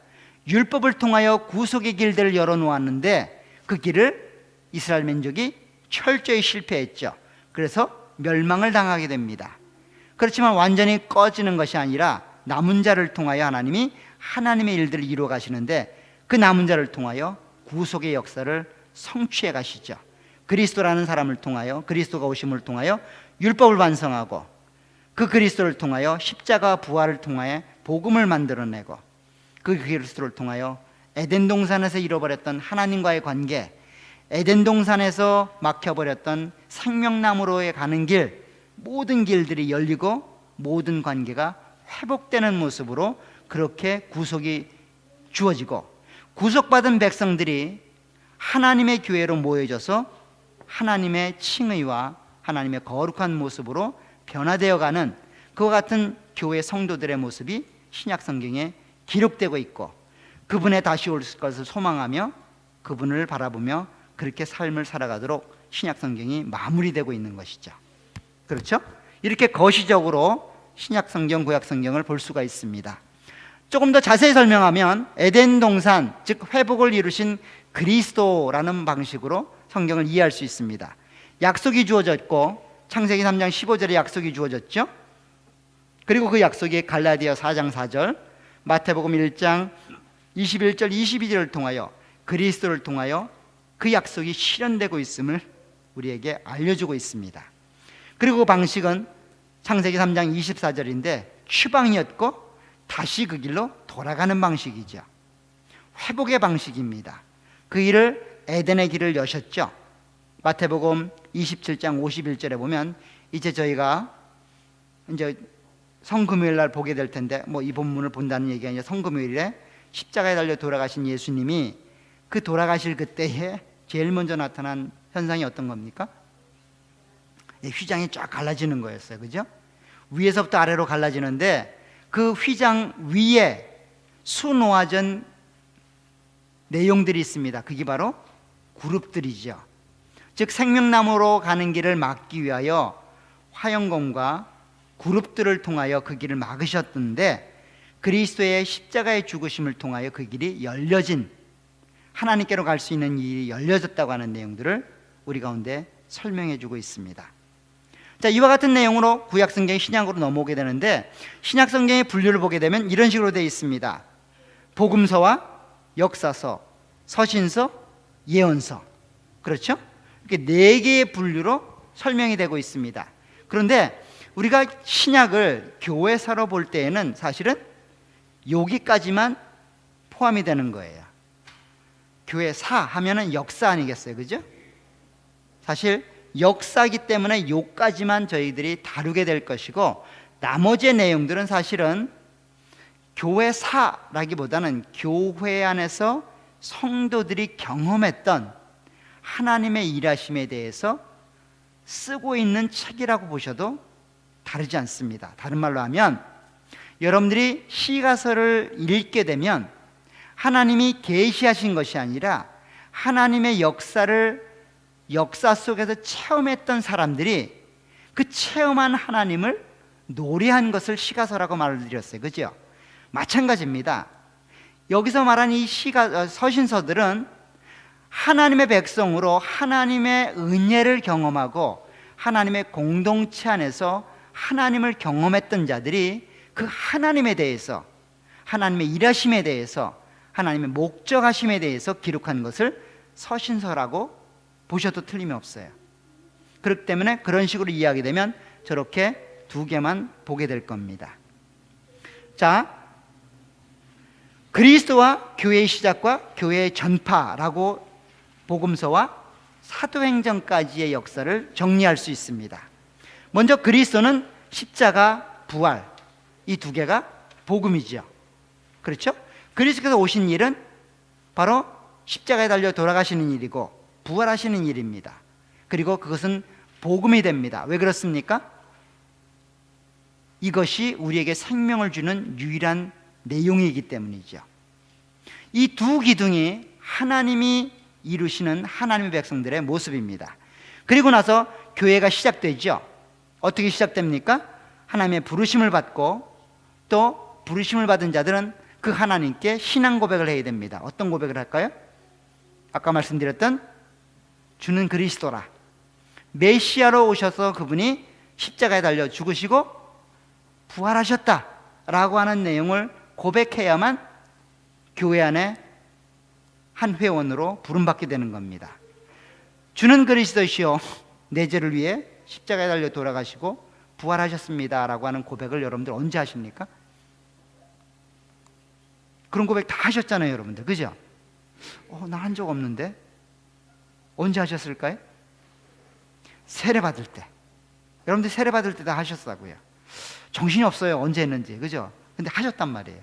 율법을 통하여 구속의 길들을 열어놓았는데 그 길을 이스라엘 민족이 철저히 실패했죠. 그래서 멸망을 당하게 됩니다. 그렇지만 완전히 꺼지는 것이 아니라 남은 자를 통하여 하나님이 하나님의 일들을 이루어 가시는데, 그 남은 자를 통하여 구속의 역사를 성취해 가시죠. 그리스도라는 사람을 통하여, 그리스도가 오심을 통하여 율법을 완성하고, 그 그리스도를 통하여 십자가 부활을 통하여 복음을 만들어내고, 그 그리스도를 통하여 에덴 동산에서 잃어버렸던 하나님과의 관계, 에덴 동산에서 막혀버렸던 생명나무로의 가는 길, 모든 길들이 열리고 모든 관계가 회복되는 모습으로 그렇게 구속이 주어지고, 구속받은 백성들이 하나님의 교회로 모여져서 하나님의 칭의와 하나님의 거룩한 모습으로 변화되어가는 그와 같은 교회 성도들의 모습이 신약 성경에 기록되고 있고, 그분의 다시 올 것을 소망하며 그분을 바라보며 그렇게 삶을 살아가도록 신약 성경이 마무리되고 있는 것이죠. 그렇죠? 이렇게 거시적으로 신약 성경, 구약 성경을 볼 수가 있습니다. 조금 더 자세히 설명하면 에덴 동산, 즉 회복을 이루신 그리스도라는 방식으로 성경을 이해할 수 있습니다. 약속이 주어졌고 창세기 3장 15절에 약속이 주어졌죠. 그리고 그 약속이 갈라디아 4장 4절, 마태복음 1장 21절 22절을 통하여 그리스도를 통하여 그 약속이 실현되고 있음을 우리에게 알려주고 있습니다. 그리고 그 방식은 창세기 3장 24절인데 추방이었고 다시 그 길로 돌아가는 방식이죠. 회복의 방식입니다. 그 일을 에덴의 길을 여셨죠. 마태복음 27장 51절에 보면 이제 저희가 이제 성금요일 날 보게 될 텐데 이 본문을 본다는 얘기가 아니라 성금요일에 십자가에 달려 돌아가신 예수님이 그 돌아가실 그때에 제일 먼저 나타난 현상이 어떤 겁니까? 휘장이 쫙 갈라지는 거였어요. 그죠? 위에서부터 아래로 갈라지는데 그 휘장 위에 수놓아진 내용들이 있습니다. 그게 바로 그룹들이죠. 즉 생명나무로 가는 길을 막기 위하여 화영검과 그룹들을 통하여 그 길을 막으셨던데 그리스도의 십자가의 죽으심을 통하여 그 길이 열려진, 하나님께로 갈 수 있는 길이 열려졌다고 하는 내용들을 우리 가운데 설명해 주고 있습니다. 자, 이와 같은 내용으로 구약성경이 신약으로 넘어오게 되는데 신약성경의 분류를 보게 되면 이런 식으로 되어 있습니다. 복음서와 역사서, 서신서, 예언서. 그렇죠? 이렇게 4개의 분류로 설명이 되고 있습니다. 그런데 우리가 신약을 교회사로 볼 때에는 사실은 여기까지만 포함이 되는 거예요. 교회사 하면은 역사 아니겠어요? 그죠? 사실 역사이기 때문에 요까지만 저희들이 다루게 될 것이고 나머지 내용들은 사실은 교회사라기보다는 교회 안에서 성도들이 경험했던 하나님의 일하심에 대해서 쓰고 있는 책이라고 보셔도 다르지 않습니다. 다른 말로 하면 여러분들이 시가서를 읽게 되면 하나님이 계시하신 것이 아니라 하나님의 역사 속에서 체험했던 사람들이 그 체험한 하나님을 노래한 것을 시가서라고 말을 드렸어요. 그죠? 마찬가지입니다. 여기서 말한 이 서신서들은 하나님의 백성으로 하나님의 은혜를 경험하고 하나님의 공동체 안에서 하나님을 경험했던 자들이 그 하나님에 대해서, 하나님의 일하심에 대해서, 하나님의 목적하심에 대해서 기록한 것을 서신서라고 보셔도 틀림이 없어요. 그렇기 때문에 그런 식으로 이해하게 되면 저렇게 2개만 보게 될 겁니다. 자, 그리스도와 교회의 시작과 교회의 전파라고 복음서와 사도행전까지의 역사를 정리할 수 있습니다. 먼저 그리스도는 십자가, 부활, 이 2개가 복음이죠. 그렇죠? 그리스도께서 오신 일은 바로 십자가에 달려 돌아가시는 일이고 부활하시는 일입니다. 그리고 그것은 복음이 됩니다. 왜 그렇습니까? 이것이 우리에게 생명을 주는 유일한 내용이기 때문이죠. 이 2 기둥이 하나님이 이루시는 하나님의 백성들의 모습입니다. 그리고 나서 교회가 시작되죠. 어떻게 시작됩니까? 하나님의 부르심을 받고 또 부르심을 받은 자들은 그 하나님께 신앙 고백을 해야 됩니다. 어떤 고백을 할까요? 아까 말씀드렸던 주는 그리스도라, 메시아로 오셔서 그분이 십자가에 달려 죽으시고 부활하셨다라고 하는 내용을 고백해야만 교회 안에 한 회원으로 부름받게 되는 겁니다. 주는 그리스도시요 내 죄를 위해 십자가에 달려 돌아가시고 부활하셨습니다 라고 하는 고백을 여러분들 언제 하십니까? 그런 고백 다 하셨잖아요, 여러분들. 그죠? 나 한 적 없는데. 언제 하셨을까요? 세례 받을 때. 여러분들 세례 받을 때 다 하셨다고요. 정신이 없어요, 언제 했는지. 그죠? 근데 하셨단 말이에요.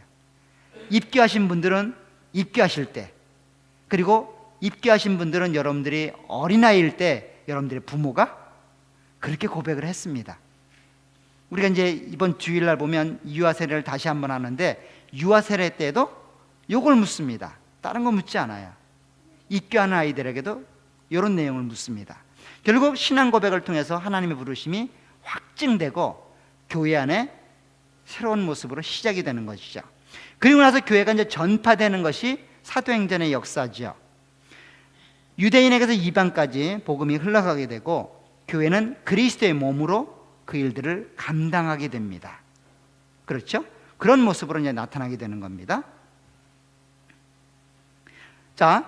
입교하신 분들은 입교하실 때, 그리고 입교하신 분들은 여러분들이 어린아이일 때 여러분들의 부모가 그렇게 고백을 했습니다. 우리가 이제 이번 주일날 보면 유아 세례를 다시 한번 하는데 유아 세례 때도 요걸 묻습니다. 다른 거 묻지 않아요. 입교하는 아이들에게도 이런 내용을 묻습니다. 결국 신앙 고백을 통해서 하나님의 부르심이 확증되고 교회 안에 새로운 모습으로 시작이 되는 것이죠. 그리고 나서 교회가 이제 전파되는 것이 사도행전의 역사죠. 유대인에게서 이방까지 복음이 흘러가게 되고 교회는 그리스도의 몸으로 그 일들을 감당하게 됩니다. 그렇죠? 그런 모습으로 이제 나타나게 되는 겁니다. 자,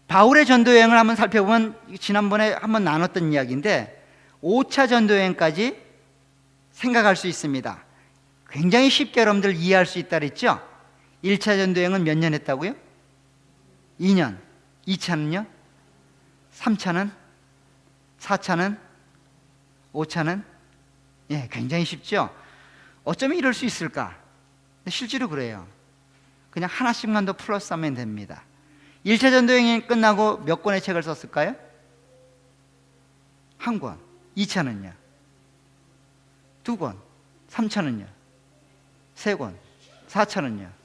바울의 전도 여행을 한번 살펴보면 지난번에 한번 나눴던 이야기인데 5차 전도 여행까지 생각할 수 있습니다. 굉장히 쉽게 여러분들 이해할 수 있다 그랬죠? 1차 전도 여행은 몇 년 했다고요? 2년. 2차는요? 3차는? 4차는? 5차는? 예, 굉장히 쉽죠? 어쩌면 이럴 수 있을까? 근데 실제로 그래요. 그냥 하나씩만 더 플러스하면 됩니다. 1차 전도여행이 끝나고 몇 권의 책을 썼을까요? 1권. 2차는요? 2권. 3차는요? 3권. 4차는요?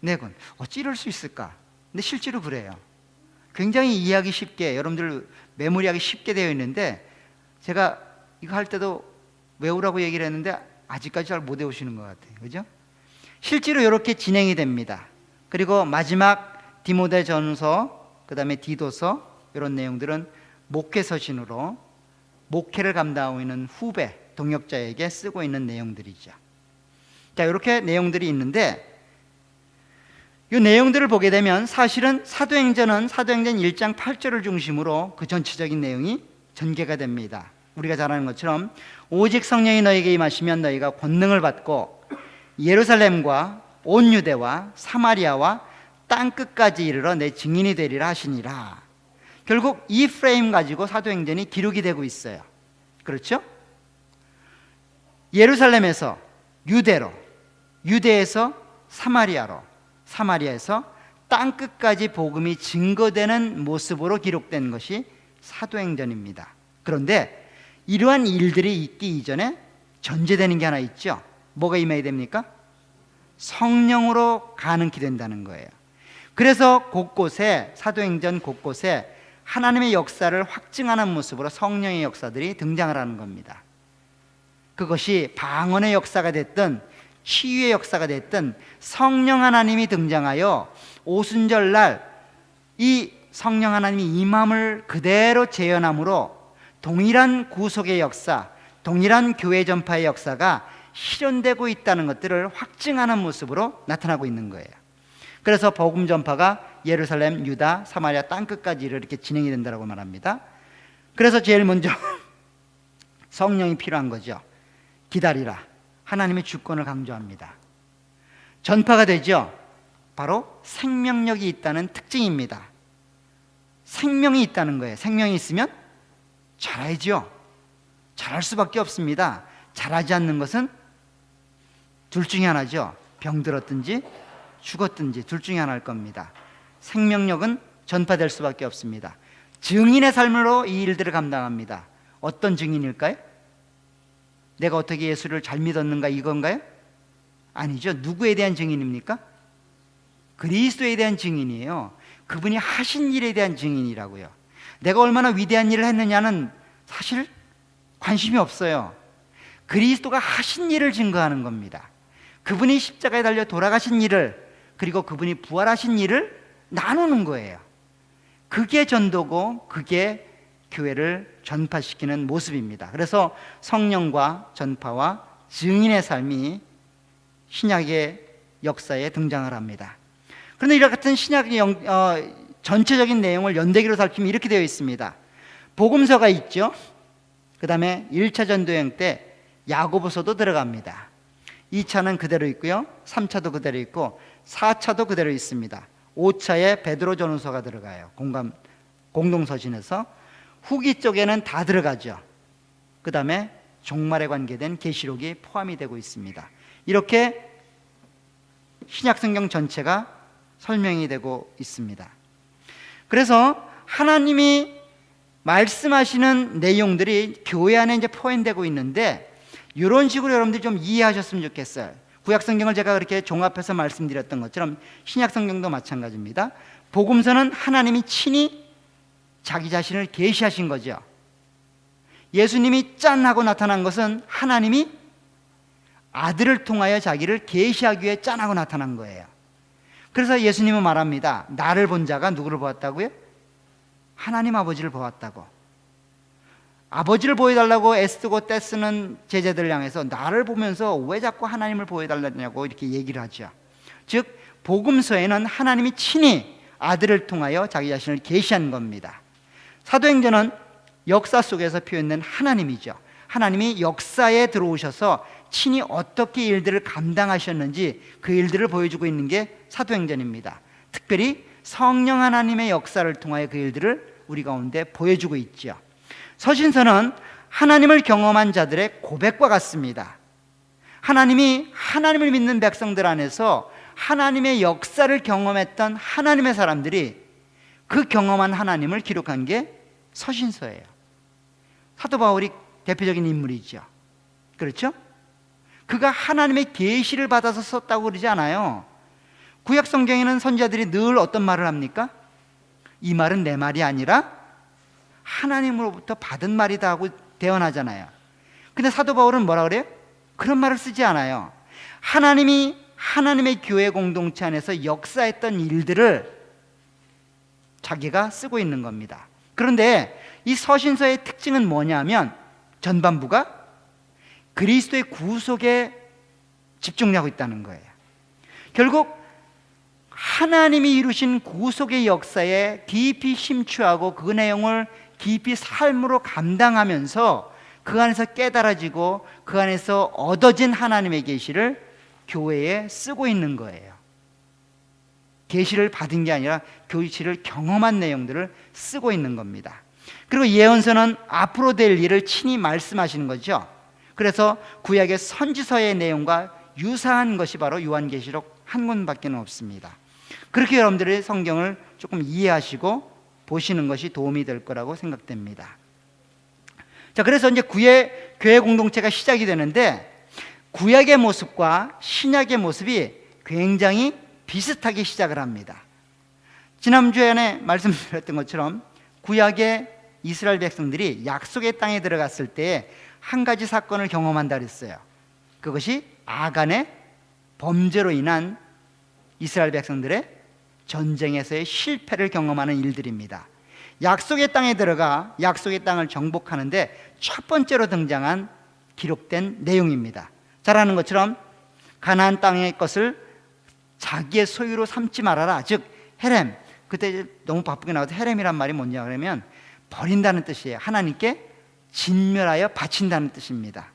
4권. 어찌 이럴 수 있을까? 근데 실제로 그래요. 굉장히 이해하기 쉽게, 여러분들 메모리하기 쉽게 되어 있는데 제가 이거 할 때도 외우라고 얘기를 했는데 아직까지 잘 못 외우시는 것 같아요. 그죠? 실제로 이렇게 진행이 됩니다. 그리고 마지막 디모데전서, 그 다음에 디도서, 이런 내용들은 목회 서신으로 목회를 감당하고 있는 후배, 동역자에게 쓰고 있는 내용들이죠. 자, 이렇게 내용들이 있는데 이 내용들을 보게 되면 사실은 사도행전 1장 8절을 중심으로 그 전체적인 내용이 전개가 됩니다. 우리가 잘 아는 것처럼 오직 성령이 너에게 임하시면 너희가 권능을 받고 예루살렘과 온 유대와 사마리아와 땅끝까지 이르러 내 증인이 되리라 하시니라. 결국 이 프레임 가지고 사도행전이 기록이 되고 있어요. 그렇죠? 예루살렘에서 유대로, 유대에서 사마리아로, 사마리아에서 땅끝까지 복음이 증거되는 모습으로 기록된 것이 사도행전입니다. 그런데 이러한 일들이 있기 이전에 전제되는 게 하나 있죠. 뭐가 임해야 됩니까? 성령으로 가능케 된다는 거예요. 그래서 곳곳에, 사도행전 곳곳에 하나님의 역사를 확증하는 모습으로 성령의 역사들이 등장을 하는 겁니다. 그것이 방언의 역사가 됐든 치유의 역사가 됐든 성령 하나님이 등장하여 오순절날 이 성령 하나님이 임함을 그대로 재현함으로 동일한 구속의 역사, 동일한 교회 전파의 역사가 실현되고 있다는 것들을 확증하는 모습으로 나타나고 있는 거예요. 그래서 복음 전파가 예루살렘, 유다, 사마리아 땅끝까지 이렇게 진행이 된다고 말합니다. 그래서 제일 먼저 성령이 필요한 거죠. 기다리라. 하나님의 주권을 강조합니다. 전파가 되죠. 바로 생명력이 있다는 특징입니다. 생명이 있다는 거예요. 생명이 있으면 잘하죠. 잘할 수밖에 없습니다. 잘하지 않는 것은 둘 중에 하나죠. 병들었든지 죽었든지 둘 중에 하나일 겁니다. 생명력은 전파될 수밖에 없습니다. 증인의 삶으로 이 일들을 감당합니다. 어떤 증인일까요? 내가 어떻게 예수를 잘 믿었는가 이건가요? 아니죠. 누구에 대한 증인입니까? 그리스도에 대한 증인이에요. 그분이 하신 일에 대한 증인이라고요. 내가 얼마나 위대한 일을 했느냐는 사실 관심이 없어요. 그리스도가 하신 일을 증거하는 겁니다. 그분이 십자가에 달려 돌아가신 일을, 그리고 그분이 부활하신 일을 나누는 거예요. 그게 전도고 그게 교회를 전파시키는 모습입니다. 그래서 성령과 전파와 증인의 삶이 신약의 역사에 등장을 합니다. 그런데 이와 같은 신약의 전체적인 내용을 연대기로 살피면 이렇게 되어 있습니다. 복음서가 있죠. 그 다음에 1차 전도여행 때 야고보서도 들어갑니다. 2차는 그대로 있고요. 3차도 그대로 있고 4차도 그대로 있습니다. 5차에 베드로전후서가 들어가요. 공동서신에서. 후기 쪽에는 다 들어가죠. 그 다음에 종말에 관계된 계시록이 포함이 되고 있습니다. 이렇게 신약성경 전체가 설명이 되고 있습니다. 그래서 하나님이 말씀하시는 내용들이 교회 안에 이제 포함되고 있는데 이런 식으로 여러분들이 좀 이해하셨으면 좋겠어요. 구약성경을 제가 그렇게 종합해서 말씀드렸던 것처럼 신약성경도 마찬가지입니다. 복음서는 하나님이 친히 자기 자신을 계시하신 거죠. 예수님이 짠 하고 나타난 것은 하나님이 아들을 통하여 자기를 계시하기 위해 짠하고 나타난 거예요. 그래서 예수님은 말합니다. 나를 본 자가 누구를 보았다고요? 하나님 아버지를 보았다고. 아버지를 보여달라고 애쓰고 떼쓰는 제자들을 향해서 나를 보면서 왜 자꾸 하나님을 보여달라냐고 이렇게 얘기를 하죠. 즉 복음서에는 하나님이 친히 아들을 통하여 자기 자신을 계시한 겁니다. 사도행전은 역사 속에서 표현된 하나님이죠. 하나님이 역사에 들어오셔서 친히 어떻게 일들을 감당하셨는지 그 일들을 보여주고 있는 게 사도행전입니다. 특별히 성령 하나님의 역사를 통하여 그 일들을 우리 가운데 보여주고 있죠. 서신서는 하나님을 경험한 자들의 고백과 같습니다. 하나님이 하나님을 믿는 백성들 안에서 하나님의 역사를 경험했던 하나님의 사람들이 그 경험한 하나님을 기록한 게 서신서예요. 사도 바울이 대표적인 인물이죠. 그렇죠? 그가 하나님의 계시를 받아서 썼다고 그러지 않아요. 구약 성경에는 선지자들이 늘 어떤 말을 합니까? 이 말은 내 말이 아니라 하나님으로부터 받은 말이다 하고 대언하잖아요. 근데 사도 바울은 뭐라 그래요? 그런 말을 쓰지 않아요. 하나님이 하나님의 교회 공동체 안에서 역사했던 일들을 자기가 쓰고 있는 겁니다. 그런데 이 서신서의 특징은 뭐냐면 전반부가 그리스도의 구속에 집중하고 있다는 거예요. 결국 하나님이 이루신 구속의 역사에 깊이 심취하고 그 내용을 깊이 삶으로 감당하면서 그 안에서 깨달아지고 그 안에서 얻어진 하나님의 계시를 교회에 쓰고 있는 거예요. 계시를 받은 게 아니라 계시를 경험한 내용들을 쓰고 있는 겁니다. 그리고 예언서는 앞으로 될 일을 친히 말씀하시는 거죠. 그래서 구약의 선지서의 내용과 유사한 것이 바로 요한계시록 한 권밖에 없습니다. 그렇게 여러분들이 성경을 조금 이해하시고 보시는 것이 도움이 될 거라고 생각됩니다. 자, 그래서 이제 교회 공동체가 시작이 되는데 구약의 모습과 신약의 모습이 굉장히 비슷하게 시작을 합니다. 지난주에 말씀드렸던 것처럼 구약의 이스라엘 백성들이 약속의 땅에 들어갔을 때 한 가지 사건을 경험한다 그랬어요. 그것이 아간의 범죄로 인한 이스라엘 백성들의 전쟁에서의 실패를 경험하는 일들입니다. 약속의 땅에 들어가 약속의 땅을 정복하는데 첫 번째로 등장한 기록된 내용입니다. 잘 아는 것처럼 가나안 땅의 것을 자기의 소유로 삼지 말아라. 즉 헤렘, 그때 너무 바쁘게 나와서 헤렘이란 말이 뭐냐 그러면 버린다는 뜻이에요. 하나님께 진멸하여 바친다는 뜻입니다.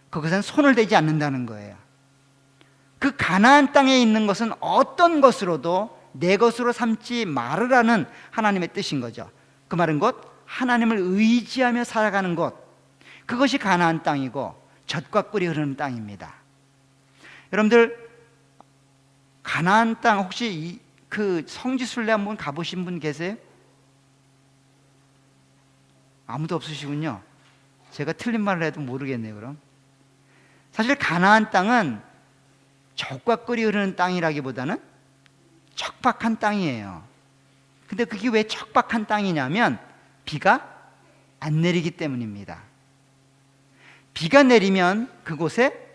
그것은 손을 대지 않는다는 거예요. 그 가나안 땅에 있는 것은 어떤 것으로도 내 것으로 삼지 말으라는 하나님의 뜻인 거죠. 그 말은 곧 하나님을 의지하며 살아가는 것, 그것이 가나안 땅이고 젖과 꿀이 흐르는 땅입니다. 여러분들 가나안 땅 혹시 그 성지순례 한번 가보신 분 계세요? 아무도 없으시군요. 제가 틀린 말을 해도 모르겠네요. 그럼 사실 가나안 땅은 젖과 꿀이 흐르는 땅이라기보다는 척박한 땅이에요. 근데 그게 왜 척박한 땅이냐면 비가 안 내리기 때문입니다. 비가 내리면 그곳에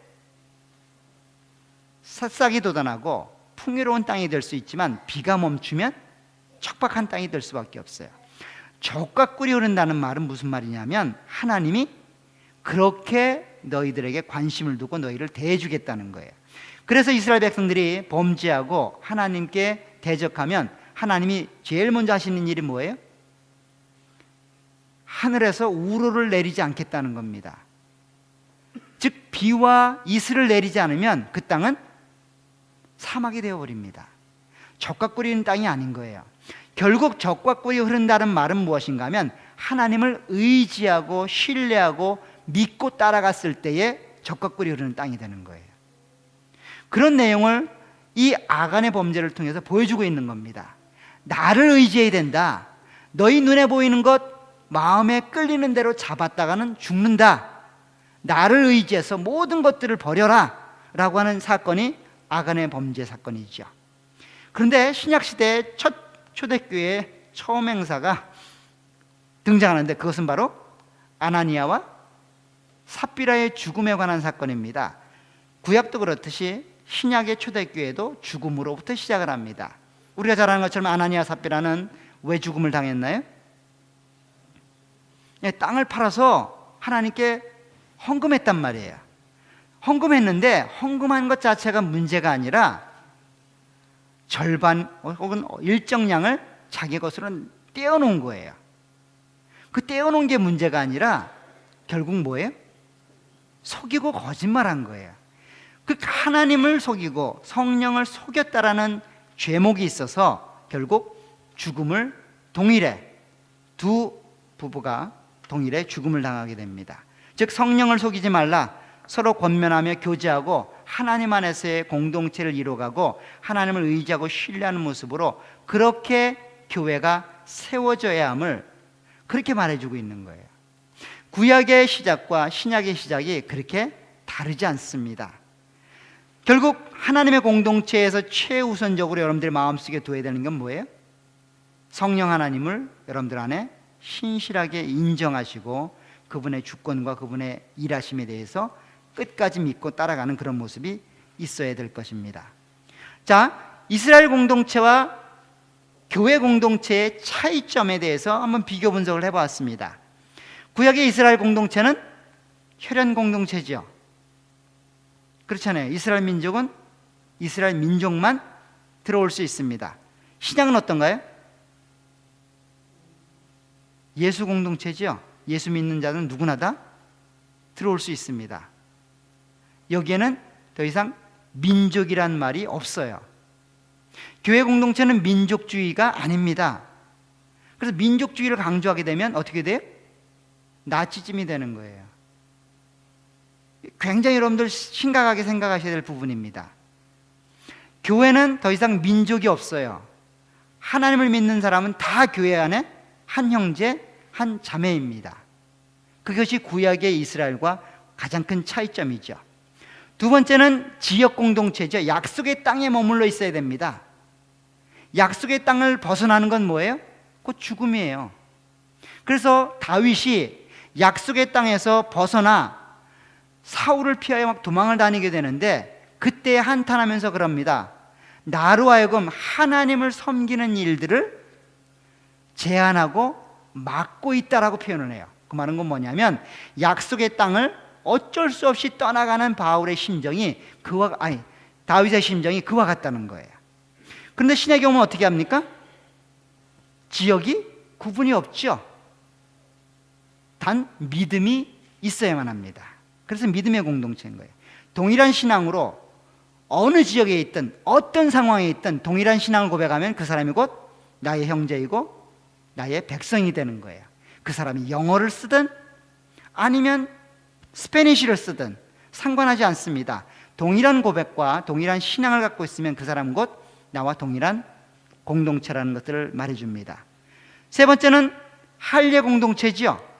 새싹이 돋아나고 풍요로운 땅이 될 수 있지만 비가 멈추면 척박한 땅이 될 수밖에 없어요. 젖과 꿀이 흐른다는 말은 무슨 말이냐면 하나님이 그렇게 너희들에게 관심을 두고 너희를 대해주겠다는 거예요. 그래서 이스라엘 백성들이 범죄하고 하나님께 대적하면 하나님이 제일 먼저 하시는 일이 뭐예요? 하늘에서 우로를 내리지 않겠다는 겁니다. 즉 비와 이슬을 내리지 않으면 그 땅은 사막이 되어버립니다. 젖과 꿀이 흐르는 땅이 아닌 거예요. 결국 젖과 꿀이 흐른다는 말은 무엇인가 하면 하나님을 의지하고 신뢰하고 믿고 따라갔을 때에 젖과 꿀이 흐르는 땅이 되는 거예요. 그런 내용을 이 아간의 범죄를 통해서 보여주고 있는 겁니다. 나를 의지해야 된다. 너희 눈에 보이는 것 마음에 끌리는 대로 잡았다가는 죽는다. 나를 의지해서 모든 것들을 버려라 라고 하는 사건이 아간의 범죄 사건이죠. 그런데 신약시대의 첫 초대교회의 처음 행사가 등장하는데 그것은 바로 아나니아와 삽비라의 죽음에 관한 사건입니다. 구약도 그렇듯이 신약의 초대교회도 죽음으로부터 시작을 합니다. 우리가 잘 아는 것처럼 아나니아 삽비라는 왜 죽음을 당했나요? 땅을 팔아서 하나님께 헌금했단 말이에요. 헌금했는데 헌금한 것 자체가 문제가 아니라 절반 혹은 일정량을 자기 것으로 떼어놓은 거예요. 그 떼어놓은 게 문제가 아니라 결국 뭐예요? 속이고 거짓말한 거예요. 그 하나님을 속이고 성령을 속였다라는 죄목이 있어서 결국 죽음을 동일해, 두 부부가 동일해 죽음을 당하게 됩니다. 즉 성령을 속이지 말라, 서로 권면하며 교제하고 하나님 안에서의 공동체를 이루어가고 하나님을 의지하고 신뢰하는 모습으로 그렇게 교회가 세워져야 함을 그렇게 말해주고 있는 거예요. 구약의 시작과 신약의 시작이 그렇게 다르지 않습니다. 결국 하나님의 공동체에서 최우선적으로 여러분들의 마음속에 둬야 되는 건 뭐예요? 성령 하나님을 여러분들 안에 신실하게 인정하시고 그분의 주권과 그분의 일하심에 대해서 끝까지 믿고 따라가는 그런 모습이 있어야 될 것입니다. 자, 이스라엘 공동체와 교회 공동체의 차이점에 대해서 한번 비교 분석을 해보았습니다. 구약의 이스라엘 공동체는 혈연 공동체죠. 그렇잖아요. 이스라엘 민족은 이스라엘 민족만 들어올 수 있습니다. 신약은 어떤가요? 예수 공동체죠. 예수 믿는 자는 누구나 다 들어올 수 있습니다. 여기에는 더 이상 민족이란 말이 없어요. 교회 공동체는 민족주의가 아닙니다. 그래서 민족주의를 강조하게 되면 어떻게 돼요? 나치즘이 되는 거예요. 굉장히 여러분들 심각하게 생각하셔야 될 부분입니다. 교회는 더 이상 민족이 없어요. 하나님을 믿는 사람은 다 교회 안에 한 형제, 한 자매입니다. 그것이 구약의 이스라엘과 가장 큰 차이점이죠. 두 번째는 지역 공동체죠. 약속의 땅에 머물러 있어야 됩니다. 약속의 땅을 벗어나는 건 뭐예요? 곧 죽음이에요. 그래서 다윗이 약속의 땅에서 벗어나 사울을 피하여 막 도망을 다니게 되는데 그때 한탄하면서 그럽니다. 나로 하여금 하나님을 섬기는 일들을 제한하고 막고 있다라고 표현을 해요. 그 말은 건 뭐냐면 약속의 땅을 어쩔 수 없이 떠나가는 바울의 심정이 다윗의 심정이 그와 같다는 거예요. 그런데 신약에 오면 어떻게 합니까? 지역이 구분이 없죠. 단 믿음이 있어야만 합니다. 그래서 믿음의 공동체인 거예요. 동일한 신앙으로 어느 지역에 있든 어떤 상황에 있든 동일한 신앙을 고백하면 그 사람이 곧 나의 형제이고 나의 백성이 되는 거예요. 그 사람이 영어를 쓰든 아니면 스페니쉬를 쓰든 상관하지 않습니다. 동일한 고백과 동일한 신앙을 갖고 있으면 그 사람은 곧 나와 동일한 공동체라는 것들을 말해줍니다. 세 번째는 할례 공동체지요.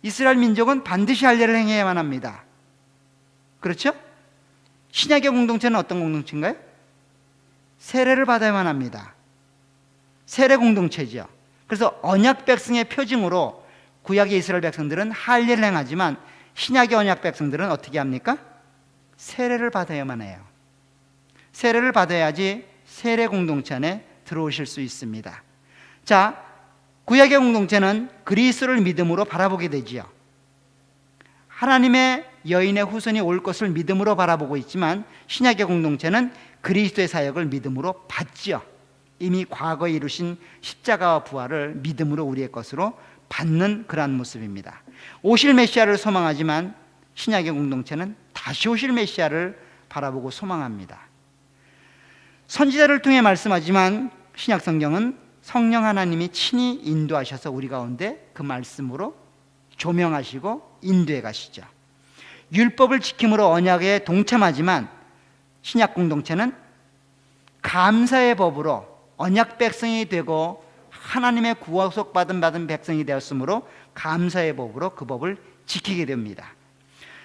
이스라엘 민족은 반드시 할례를 행해야만 합니다. 그렇죠? 신약의 공동체는 어떤 공동체인가요? 세례를 받아야만 합니다. 세례 공동체죠. 그래서 언약 백성의 표징으로 구약의 이스라엘 백성들은 할례를 행하지만 신약의 언약 백성들은 어떻게 합니까? 세례를 받아야만 해요. 세례를 받아야지 세례 공동체 안에 들어오실 수 있습니다. 자, 구약의 공동체는 그리스도를 믿음으로 바라보게 되지요. 하나님의 여인의 후손이 올 것을 믿음으로 바라보고 있지만 신약의 공동체는 그리스도의 사역을 믿음으로 받지요. 이미 과거에 이루신 십자가와 부활을 믿음으로 우리의 것으로 받는 그러한 모습입니다. 오실 메시아를 소망하지만 신약의 공동체는 다시 오실 메시아를 바라보고 소망합니다. 선지자를 통해 말씀하지만 신약 성경은 성령 하나님이 친히 인도하셔서 우리 가운데 그 말씀으로 조명하시고 인도해 가시죠. 율법을 지킴으로 언약에 동참하지만 신약 공동체는 감사의 법으로 언약 백성이 되고 하나님의 구속받은 백성이 되었으므로 감사의 법으로 그 법을 지키게 됩니다.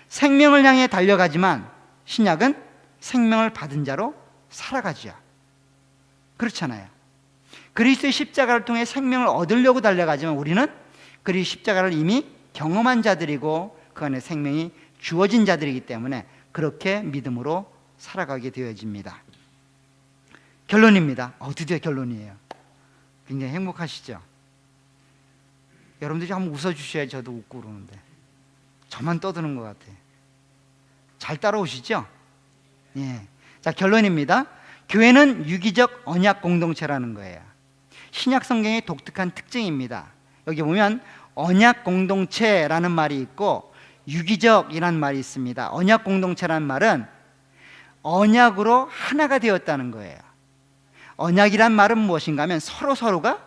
생명을 향해 달려가지만 신약은 생명을 받은 자로 살아가죠. 그렇잖아요. 그리스도의 십자가를 통해 생명을 얻으려고 달려가지만 우리는 그리스도의 십자가를 이미 경험한 자들이고 그 안에 생명이 주어진 자들이기 때문에 그렇게 믿음으로 살아가게 되어집니다. 결론입니다. 드디어 결론이에요. 굉장히 행복하시죠? 여러분들이 한번 웃어주셔야 저도 웃고 그러는데 저만 떠드는 것 같아요. 잘 따라오시죠? 예. 자, 결론입니다. 교회는 유기적 언약 공동체라는 거예요. 신약 성경의 독특한 특징입니다. 여기 보면 언약 공동체라는 말이 있고 유기적이라는 말이 있습니다. 언약 공동체라는 말은 언약으로 하나가 되었다는 거예요. 언약이란 말은 무엇인가 하면 서로가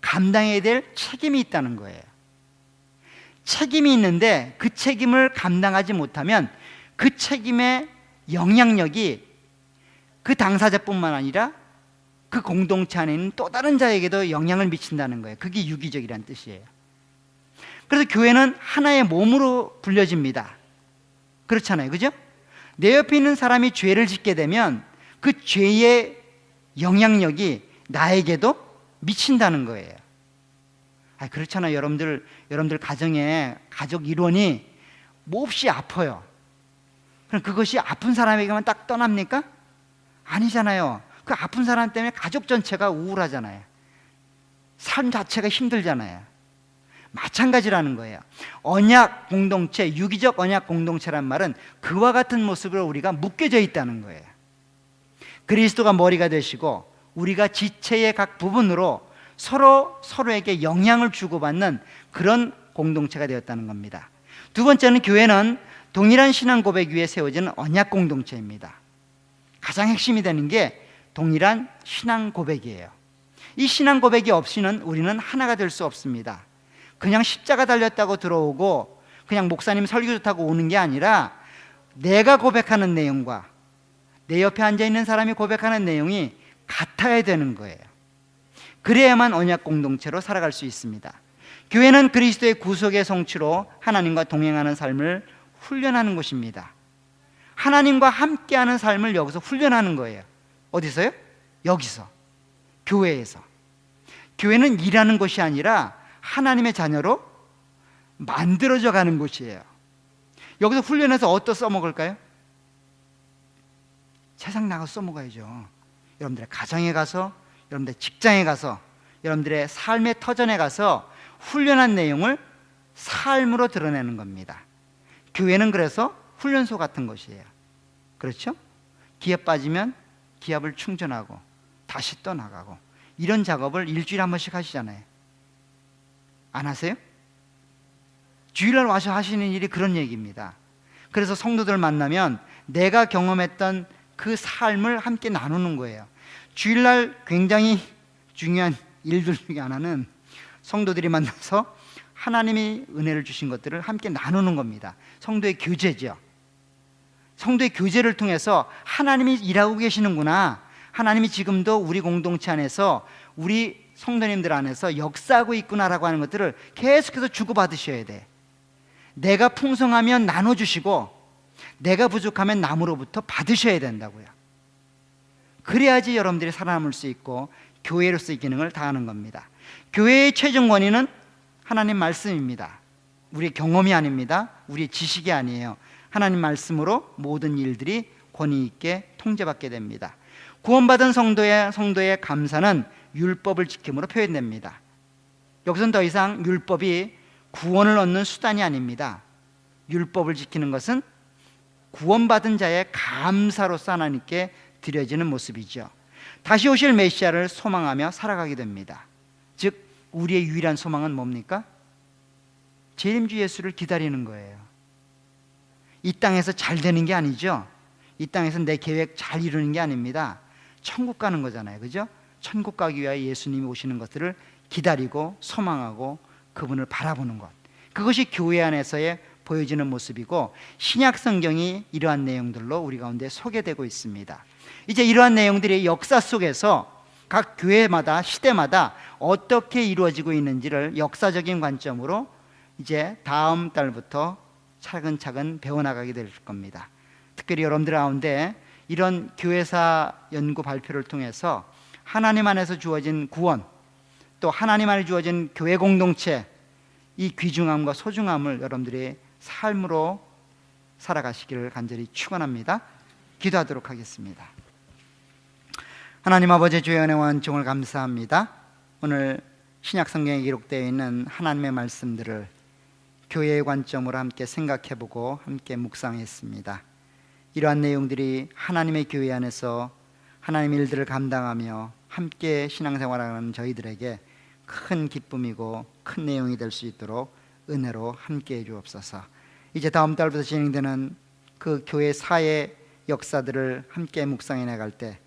감당해야 될 책임이 있다는 거예요. 책임이 있는데 그 책임을 감당하지 못하면 그 책임의 영향력이 그 당사자뿐만 아니라 그 공동체 안에 있는 또 다른 자에게도 영향을 미친다는 거예요. 그게 유기적이라는 뜻이에요. 그래서 교회는 하나의 몸으로 불려집니다. 그렇잖아요, 그죠? 내 옆에 있는 사람이 죄를 짓게 되면 그 죄의 영향력이 나에게도 미친다는 거예요. 그렇잖아요. 여러분들 가정에 가족 일원이 몹시 아파요. 그럼 그것이 아픈 사람에게만 딱 떠납니까? 아니잖아요. 그 아픈 사람 때문에 가족 전체가 우울하잖아요. 삶 자체가 힘들잖아요. 마찬가지라는 거예요. 언약 공동체, 유기적 언약 공동체란 말은 그와 같은 모습으로 우리가 묶여져 있다는 거예요. 그리스도가 머리가 되시고 우리가 지체의 각 부분으로 서로에게 영향을 주고받는 그런 공동체가 되었다는 겁니다. 두 번째는 교회는 동일한 신앙 고백 위에 세워지는 언약 공동체입니다. 가장 핵심이 되는 게 동일한 신앙 고백이에요. 이 신앙 고백이 없이는 우리는 하나가 될 수 없습니다. 그냥 십자가 달렸다고 들어오고 그냥 목사님 설교 좋다고 오는 게 아니라 내가 고백하는 내용과 내 옆에 앉아있는 사람이 고백하는 내용이 같아야 되는 거예요. 그래야만 언약 공동체로 살아갈 수 있습니다. 교회는 그리스도의 구속의 성취로 하나님과 동행하는 삶을 훈련하는 곳입니다. 하나님과 함께하는 삶을 여기서 훈련하는 거예요. 어디서요? 여기서, 교회에서. 교회는 일하는 것이 아니라 하나님의 자녀로 만들어져 가는 곳이에요. 여기서 훈련해서 어디다 써먹을까요? 세상 나가서 써먹어야죠. 여러분들의 가정에 가서, 여러분들의 직장에 가서, 여러분들의 삶의 터전에 가서 훈련한 내용을 삶으로 드러내는 겁니다. 교회는 그래서 훈련소 같은 것이에요. 그렇죠? 기압 빠지면 기압을 충전하고 다시 또 나가고 이런 작업을 일주일에 한 번씩 하시잖아요. 안 하세요? 주일날 와서 하시는 일이 그런 얘기입니다. 그래서 성도들 만나면 내가 경험했던 그 삶을 함께 나누는 거예요. 주일날 굉장히 중요한 일들 중에 하나는 성도들이 만나서 하나님이 은혜를 주신 것들을 함께 나누는 겁니다. 성도의 교제죠. 성도의 교제를 통해서 하나님이 일하고 계시는구나, 하나님이 지금도 우리 공동체 안에서 우리 성도님들 안에서 역사하고 있구나라고 하는 것들을 계속해서 주고받으셔야 돼. 내가 풍성하면 나눠주시고 내가 부족하면 남으로부터 받으셔야 된다고요. 그래야지 여러분들이 살아남을 수 있고 교회로서의 기능을 다하는 겁니다. 교회의 최종 권위는 하나님 말씀입니다. 우리의 경험이 아닙니다. 우리의 지식이 아니에요. 하나님 말씀으로 모든 일들이 권위 있게 통제받게 됩니다. 구원받은 성도의 감사는 율법을 지킴으로 표현됩니다. 여기서는 더 이상 율법이 구원을 얻는 수단이 아닙니다. 율법을 지키는 것은 구원받은 자의 감사로서 하나님께 드려지는 모습이죠. 다시 오실 메시아를 소망하며 살아가게 됩니다. 즉 우리의 유일한 소망은 뭡니까? 재림주 예수를 기다리는 거예요. 이 땅에서 잘 되는 게 아니죠. 이 땅에서 내 계획 잘 이루는 게 아닙니다. 천국 가는 거잖아요, 그죠? 천국 가기 위하여 예수님이 오시는 것들을 기다리고 소망하고 그분을 바라보는 것, 그것이 교회 안에서의 보여지는 모습이고 신약 성경이 이러한 내용들로 우리 가운데 소개되고 있습니다. 이제 이러한 내용들이 역사 속에서 각 교회마다 시대마다 어떻게 이루어지고 있는지를 역사적인 관점으로 이제 다음 달부터 차근차근 배워나가게 될 겁니다. 특별히 여러분들 가운데 이런 교회사 연구 발표를 통해서 하나님 안에서 주어진 구원, 또 하나님 안에 주어진 교회 공동체, 이 귀중함과 소중함을 여러분들이 삶으로 살아가시기를 간절히 축원합니다. 기도하도록 하겠습니다. 하나님 아버지, 주의 은혜와 은총을 감사합니다. 오늘 신약 성경에 기록되어 있는 하나님의 말씀들을 교회의 관점으로 함께 생각해보고 함께 묵상했습니다. 이러한 내용들이 하나님의 교회 안에서 하나님의 일들을 감당하며 함께 신앙생활하는 저희들에게 큰 기쁨이고 큰 내용이 될 수 있도록 은혜로 함께해 주옵소서. 이제 다음 달부터 진행되는 그 교회 사회 역사들을 함께 묵상해 나갈 때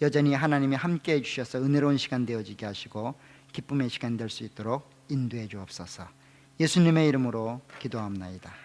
여전히 하나님이 함께해 주셔서 은혜로운 시간 되어지게 하시고 기쁨의 시간 될 수 있도록 인도해 주옵소서. 예수님의 이름으로 기도합나이다.